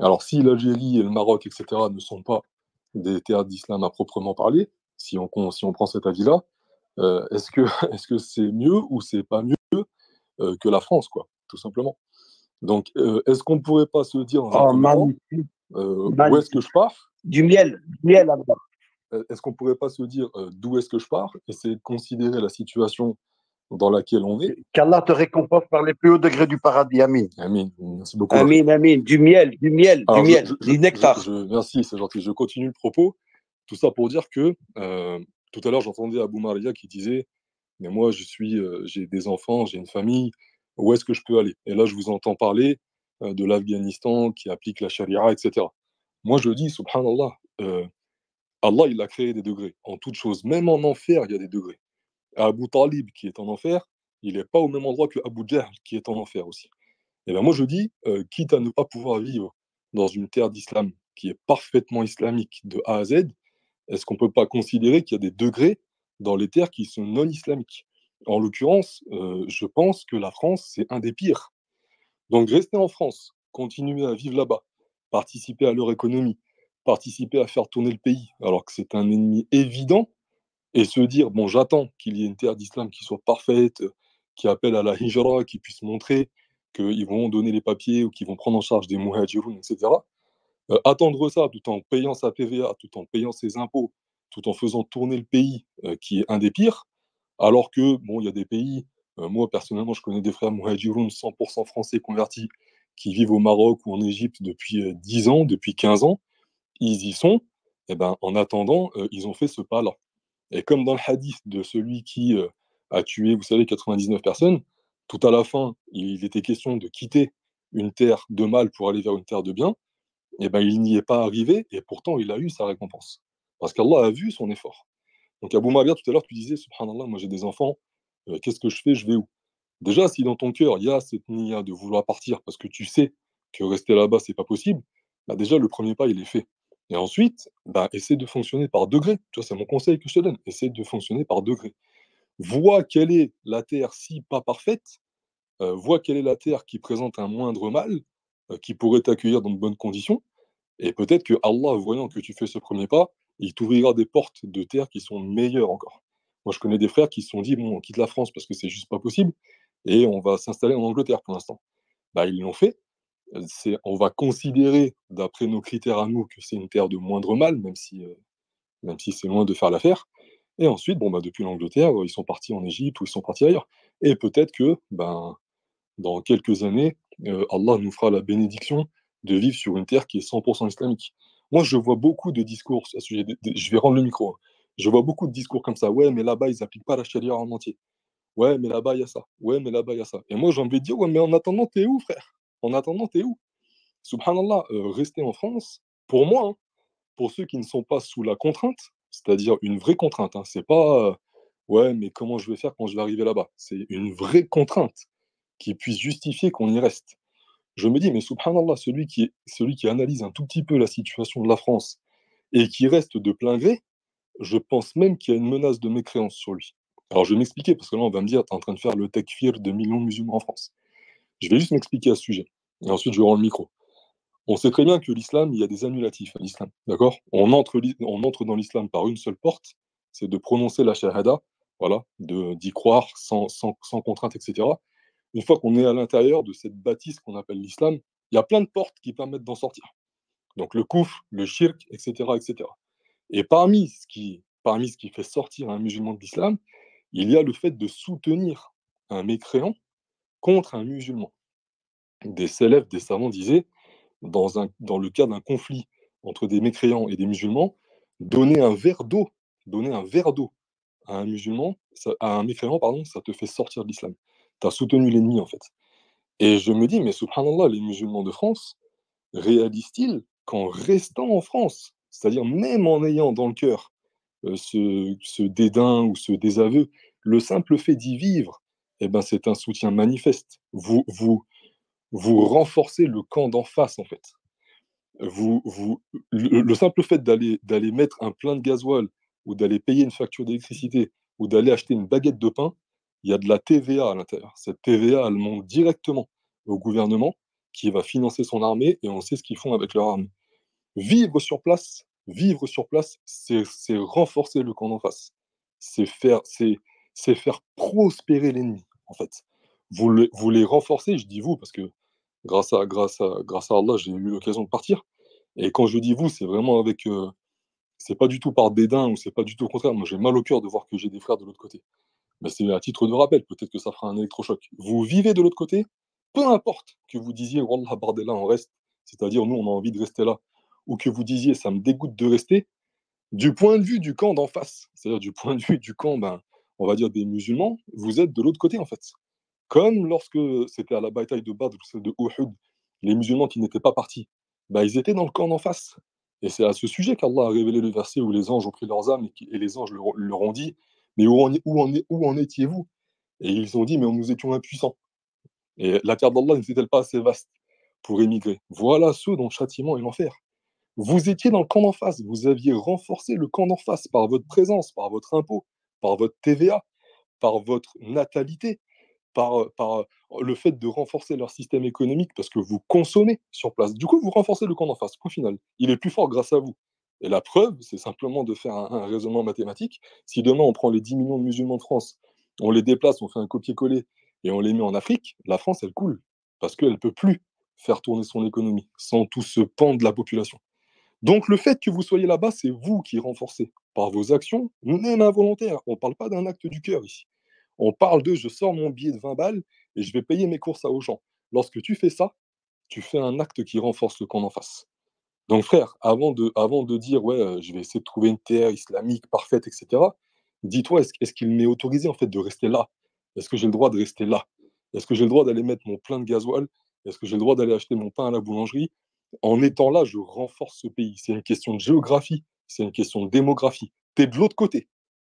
Alors si l'Algérie et le Maroc, etc., ne sont pas des terres d'islam à proprement parler, si on prend cet avis-là, est-ce que est-ce que c'est mieux ou c'est pas mieux que la France, quoi, tout simplement? Donc, est-ce qu'on ne pourrait pas se dire dans un
Oh,
premier temps,
magnifique,
où est-ce que je
magnifique.
pars?
Du miel là-dedans.
Est-ce qu'on ne pourrait pas se dire d'où est-ce que je pars, essayer de considérer la situation dans laquelle on est?
Qu'Allah te récompense par les plus hauts degrés du paradis. Amin.
Amin. Merci beaucoup.
Amin, amin. Du miel,
Alors,
du nectar.
merci, c'est gentil. Je continue le propos. Tout ça pour dire que tout à l'heure, j'entendais Abou Maria qui disait, mais moi, j'ai des enfants, j'ai une famille, où est-ce que je peux aller? Et là, je vous entends parler de l'Afghanistan qui applique la charia, etc. Moi, je dis, subhanallah, Allah, il a créé des degrés. En toute chose, même en enfer, il y a des degrés. Abu Talib, qui est en enfer, il n'est pas au même endroit que Abu Jahl, qui est en enfer aussi. Et bien moi, je dis, quitte à ne pas pouvoir vivre dans une terre d'islam qui est parfaitement islamique de A à Z, est-ce qu'on ne peut pas considérer qu'il y a des degrés dans les terres qui sont non islamiques? En l'occurrence, je pense que la France, c'est un des pires. Donc rester en France, continuer à vivre là-bas, participer à leur économie, participer à faire tourner le pays, alors que c'est un ennemi évident, et se dire, bon, j'attends qu'il y ait une terre d'islam qui soit parfaite, qui appelle à la hijra, qui puisse montrer qu'ils vont donner les papiers ou qu'ils vont prendre en charge des muhajiroun, etc. Attendre ça tout en payant sa TVA, tout en payant ses impôts, tout en faisant tourner le pays, qui est un des pires, alors que, bon, il y a des pays, moi personnellement, je connais des frères muhajiroun 100% français convertis qui vivent au Maroc ou en Égypte depuis 10 ans, depuis 15 ans, ils y sont, et ben, en attendant, ils ont fait ce pas-là. Et comme dans le hadith de celui qui a tué, vous savez, 99 personnes, tout à la fin, il était question de quitter une terre de mal pour aller vers une terre de bien, et ben il n'y est pas arrivé, et pourtant il a eu sa récompense. Parce qu'Allah a vu son effort. Donc Abou Maria, tout à l'heure, tu disais, subhanallah, moi j'ai des enfants, qu'est-ce que je fais, je vais où? Déjà, si dans ton cœur, il y a cette niya de vouloir partir parce que tu sais que rester là-bas, c'est pas possible, bah déjà, le premier pas, il est fait. Et ensuite, bah, essaie de fonctionner par degrés. Tu vois, c'est mon conseil que je te donne. Essaie de fonctionner par degrés. Vois quelle est la terre, si pas parfaite, vois quelle est la terre qui présente un moindre mal, qui pourrait t'accueillir dans de bonnes conditions, et peut-être que Allah, voyant que tu fais ce premier pas, il t'ouvrira des portes de terre qui sont meilleures encore. Moi, je connais des frères qui se sont dit, bon, on quitte la France parce que c'est juste pas possible, et on va s'installer en Angleterre pour l'instant. Bah, ils l'ont fait. On va considérer, d'après nos critères à nous, que c'est une terre de moindre mal, même si c'est loin de faire l'affaire. Et ensuite, bon, bah, depuis l'Angleterre, ils sont partis en Égypte ou ils sont partis ailleurs. Et peut-être que, ben, dans quelques années, Allah nous fera la bénédiction de vivre sur une terre qui est 100% islamique. Moi, je vois beaucoup de discours à ce sujet. Je vais rendre le micro, hein. Je vois beaucoup de discours comme ça. Ouais, mais là-bas, ils n'appliquent pas la charia en entier. Ouais, mais là-bas, il y a ça. Ouais, mais là-bas, il y a ça. Et moi, j'ai envie de dire, ouais, mais en attendant, t'es où, frère? En attendant, t'es où? Subhanallah, rester en France, pour moi, hein, pour ceux qui ne sont pas sous la contrainte, c'est-à-dire une vraie contrainte, hein, c'est pas ouais, mais comment je vais faire quand je vais arriver là-bas? C'est une vraie contrainte qui puisse justifier qu'on y reste. Je me dis, mais subhanallah, celui qui analyse un tout petit peu la situation de la France et qui reste de plein gré, je pense même qu'il y a une menace de mécréance sur lui. Alors je vais m'expliquer, parce que là, on va me dire, tu es en train de faire le takfir de millions de musulmans en France. Je vais juste m'expliquer à ce sujet. Et ensuite, je rends le micro. On sait très bien que l'islam, il y a des annulatifs à l'islam, d'accord? On entre dans l'islam par une seule porte, c'est de prononcer la shahada, voilà, d'y croire sans contrainte, etc. Une fois qu'on est à l'intérieur de cette bâtisse qu'on appelle l'islam, il y a plein de portes qui permettent d'en sortir. Donc le koufr, le shirk, etc., etc. Et parmi ce qui fait sortir un musulman de l'islam, il y a le fait de soutenir un mécréant contre un musulman. Des célèbres, des savants disaient, dans le cas d'un conflit entre des mécréants et des musulmans, donner un verre d'eau, donner un verre d'eau à un musulman, à un mécréant, pardon, ça te fait sortir de l'islam. Tu as soutenu l'ennemi, en fait. Et je me dis, mais subhanallah, les musulmans de France réalisent-ils qu'en restant en France, c'est-à-dire même en ayant dans le cœur ce dédain ou ce désaveu, le simple fait d'y vivre, eh ben, c'est un soutien manifeste. vous renforcez le camp d'en face, en fait. Le simple fait d'aller mettre un plein de gasoil ou d'aller payer une facture d'électricité ou d'aller acheter une baguette de pain, il y a de la TVA à l'intérieur. Cette TVA, elle monte directement au gouvernement qui va financer son armée et on sait ce qu'ils font avec leur armée. Vivre sur place, c'est renforcer le camp d'en face. C'est faire prospérer l'ennemi, en fait. Vous les renforcez, je dis vous, parce que grâce à Allah, j'ai eu l'occasion de partir. Et quand je dis vous, c'est vraiment avec. C'est pas du tout par dédain ou c'est pas du tout au contraire. Moi, j'ai mal au cœur de voir que j'ai des frères de l'autre côté. Mais c'est à titre de rappel, peut-être que ça fera un électrochoc. Vous vivez de l'autre côté, peu importe que vous disiez, Wallah, bardella, on reste, c'est-à-dire nous, on a envie de rester là, ou que vous disiez, ça me dégoûte de rester, du point de vue du camp d'en face, c'est-à-dire du point de vue du camp, on va dire des musulmans, vous êtes de l'autre côté, en fait. Comme lorsque c'était à la bataille de Badr, celle de Uhud, les musulmans qui n'étaient pas partis, ils étaient dans le camp d'en face. Et c'est à ce sujet qu'Allah a révélé le verset où les anges ont pris leurs âmes et les anges leur ont dit, mais où en étiez-vous? Et ils ont dit, mais nous étions impuissants. Et la terre d'Allah n'était-elle pas assez vaste pour émigrer? Voilà ceux dont le châtiment est l'enfer. Vous étiez dans le camp d'en face, vous aviez renforcé le camp d'en face par votre présence, par votre impôt, par votre TVA, par votre natalité, par le fait de renforcer leur système économique parce que vous consommez sur place. Du coup, vous renforcez le camp d'en face. Point final. Il est plus fort grâce à vous. Et la preuve, c'est simplement de faire un raisonnement mathématique. Si demain, on prend les 10 millions de musulmans de France, on les déplace, on fait un copier-coller et on les met en Afrique, la France, elle coule. Parce qu'elle ne peut plus faire tourner son économie sans tout ce pan de la population. Donc, le fait que vous soyez là-bas, c'est vous qui renforcez par vos actions, même involontaires. On ne parle pas d'un acte du cœur ici. On parle de je sors mon billet de 20 balles et je vais payer mes courses à Auchan. Lorsque tu fais ça, tu fais un acte qui renforce le camp d'en face. Donc, frère, avant de dire ouais, je vais essayer de trouver une terre islamique parfaite, etc., dis-toi, est-ce qu'il m'est autorisé en fait de rester là? Est-ce que j'ai le droit de rester là? Est-ce que j'ai le droit d'aller mettre mon plein de gasoil? Est-ce que j'ai le droit d'aller acheter mon pain à la boulangerie? En étant là, je renforce ce pays. C'est une question de géographie, c'est une question de démographie. Tu es de l'autre côté.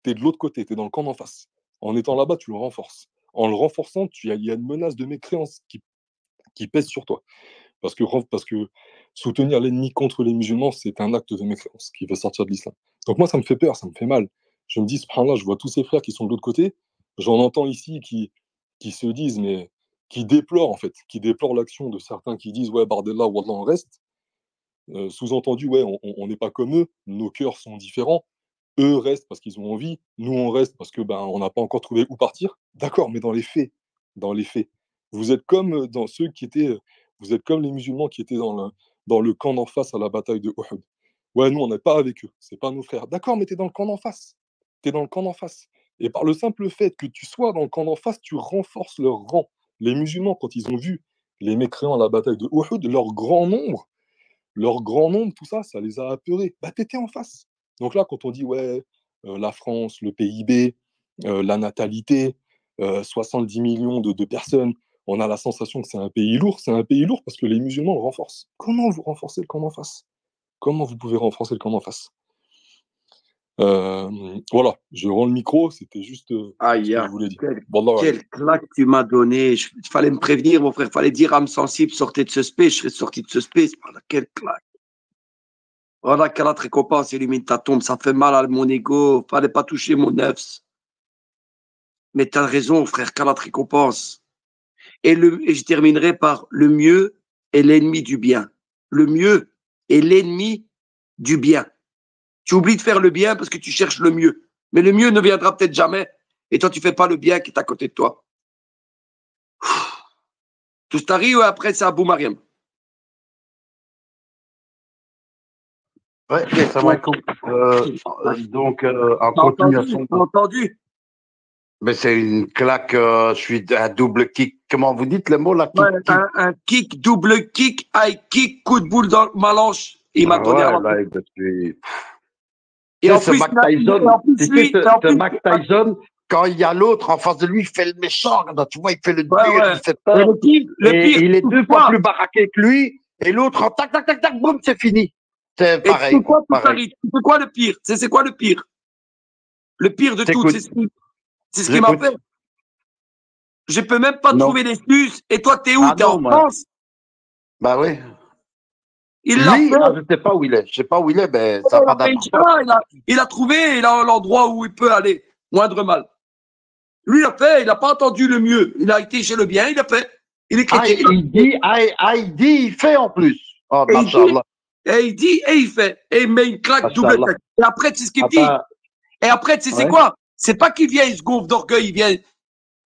Tu es de l'autre côté, tu es dans le camp d'en face. En étant là-bas, tu le renforces. En le renforçant, il y a une menace de mécréance qui pèse sur toi. Parce que soutenir l'ennemi contre les musulmans, c'est un acte de mécréance qui veut sortir de l'islam. Donc moi, ça me fait peur, ça me fait mal. Je me dis, subhanallah, je vois tous ces frères qui sont de l'autre côté. J'en entends ici qui se disent, mais qui déplorent en fait, qui déplorent l'action de certains qui disent, ouais, bardella, wallah, on reste. Sous-entendu, ouais, on n'est pas comme eux, nos cœurs sont différents. Eux restent parce qu'ils ont envie, nous on reste parce que on n'a pas encore trouvé où partir. D'accord, mais dans les faits, vous êtes comme dans ceux qui étaient, vous êtes comme les musulmans qui étaient dans le camp d'en face à la bataille de Uhud. Ouais, nous on n'est pas avec eux, c'est pas nos frères. D'accord, mais t'es dans le camp d'en face. T'es dans le camp d'en face. Et par le simple fait que tu sois dans le camp d'en face, tu renforces leur rang. Les musulmans, quand ils ont vu les mécréants à la bataille de Uhud, leur grand nombre, tout ça, ça les a apeurés. T'étais en face. Donc là, quand on dit, ouais, la France, le PIB, la natalité, 70 millions de personnes, on a la sensation que c'est un pays lourd. C'est un pays lourd parce que les musulmans le renforcent. Comment vous renforcez le camp d'en face? Comment vous pouvez renforcer le camp d'en face? Voilà, je rends le micro, c'était juste ce
Aïe,
que je voulais dire.
quelle claque tu m'as donné. Il fallait me prévenir, mon frère. Il fallait dire âme sensible, sortez de ce space. Je serais sorti de ce space. Voilà, quelle claque. Voilà, qu'Allah te récompense, illumine ta tombe. Ça fait mal à mon ego. Fallait pas toucher mon nefs. Mais tu as raison, frère, qu'Allah te récompense. Et je terminerai par le mieux est l'ennemi du bien. Le mieux est l'ennemi du bien. Tu oublies de faire le bien parce que tu cherches le mieux. Mais le mieux ne viendra peut-être jamais. Et toi, tu fais pas le bien qui est à côté de toi. Tout t'arrive, après, c'est Abou Mariam.
Ouais, salam alaikum. Donc, en continuation.
T'as entendu?
Mais c'est une claque, je suis un double kick. Comment vous dites le mot là?
Un kick, double kick, high kick, coup de boule dans ma lanche. Il m'a donné
là, je suis...
Et en plus,
Mac Tyson, Mac Tyson, quand il y a l'autre en face de lui, il fait le méchant. Tu vois, il fait le dur, il fait peur.
Le pire,
il est deux fois plus baraqué que lui. Et l'autre, en tac, tac, tac, tac, boum, c'est fini. C'est pareil.
C'est quoi le pire? C'est quoi le pire? Le pire de tout, c'est ce qui m'a fait. Je peux même pas
Non.
trouver d'excuses. Et toi, t'es où?
Ah
T'es en
non, moi.
France?
Bah oui.
Il l'a
Lui,
fait.
je sais pas où il est. Je sais pas où il est, mais ça
Il
n'a
a
pas
fait
d'importance.
Inch'Allah, il a trouvé l'endroit où il peut aller. Moindre mal. Lui, il a fait, il n'a pas entendu le mieux. Il a été chez le bien, il a fait. Il est
Ah,
chrétien.
il dit, il fait en plus. Oh,
Et il dit,
machallah.
et il fait. Et il met une claque double
Machallah.
tête. Et après, tu sais ce qu'il
Ah
dit.
ben,
Et après, tu sais c'est
ouais.
quoi? C'est pas qu'il vient, il se gonfle d'orgueil,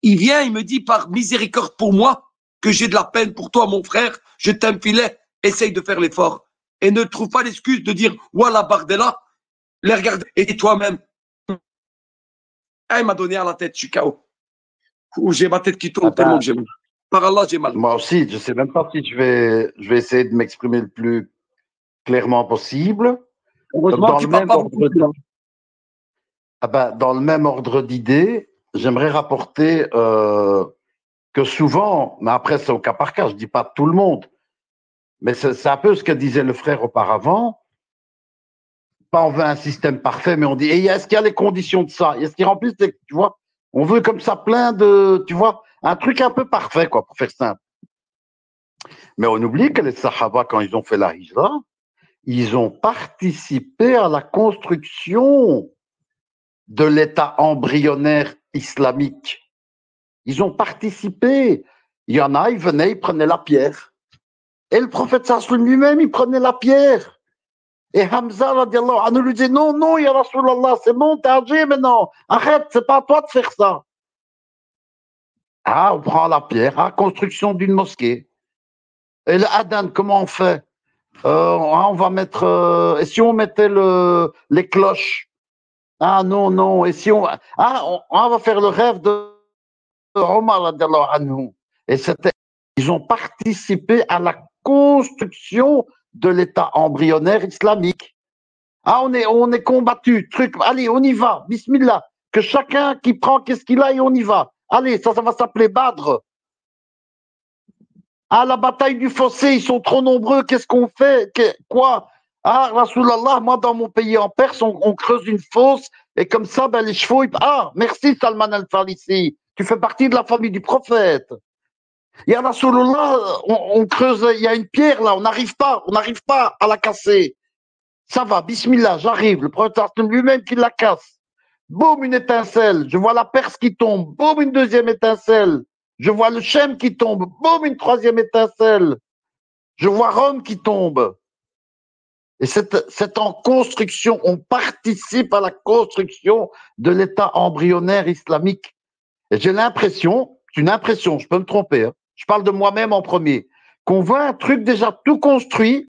il me dit par miséricorde pour moi que j'ai de la peine pour toi, mon frère, je t'aime filet, essaye de faire l'effort. Et ne trouve pas l'excuse de dire, voilà, Bardella, les regarde, et toi-même. Ah, il m'a donné à la tête, je suis KO. Ouh, j'ai ma tête qui tourne
Ah
tellement
ben,
que j'ai mal. Par Allah, j'ai mal.
moi aussi, je sais même pas si je vais essayer de m'exprimer le plus clairement possible.
Heureusement
Dans
que tu
le
parles
même
pas
ordre
beaucoup.
d'- ah ben, dans le même ordre d'idée, j'aimerais rapporter que souvent, mais après c'est au cas par cas, je dis pas tout le monde, mais c'est un peu ce que disait le frère auparavant. Pas on veut un système parfait, mais on dit, et est-ce qu'il y a les conditions de ça? Est-ce qu'il remplit, tu vois? On veut comme ça plein de, tu vois, un truc un peu parfait, quoi, pour faire simple. Mais on oublie que les Sahaba, quand ils ont fait la Hijra, ils ont participé à la construction de l'État embryonnaire islamique. Ils ont participé. Il y en a, ils venaient, ils prenaient la pierre. Et le prophète sallam lui-même, il prenait la pierre. Et Hamza, radiallahu anhu, lui disait, non, non, ya Rasulallah, c'est bon, t'es âgé maintenant. Arrête, c'est pas à toi de faire ça. Ah, on prend la pierre, ah, construction d'une mosquée. Et le Adan, comment on fait? On va mettre, et si on mettait les cloches? Ah, non, non, et si on va faire le rêve de Omar, radiallahu anhu. Et ils ont participé à la construction de l'État embryonnaire islamique. Ah, on est combattu, truc, allez, on y va, bismillah. Que chacun qui prend qu'est-ce qu'il a et on y va. Allez, ça va s'appeler Badr. Ah, la bataille du fossé, ils sont trop nombreux, qu'est-ce qu'on fait? Quoi? Ah, Rasulallah, moi dans mon pays en Perse, on creuse une fosse et comme ça, ben, les chevaux, ah, merci Salman al-Farisi, tu fais partie de la famille du prophète. Ya Rasulallah, on creuse, il y a une pierre là, on n'arrive pas à la casser. Ça va, bismillah, j'arrive, le prophète lui-même qui la casse. Boum, une étincelle, je vois la Perse qui tombe, boum, une deuxième étincelle. Je vois le Chem qui tombe, boum, une troisième étincelle. Je vois Rome qui tombe. Et c'est en construction, on participe à la construction de l'État embryonnaire islamique. Et j'ai l'impression, c'est une impression, je peux me tromper, hein, je parle de moi-même en premier, qu'on voit un truc déjà tout construit,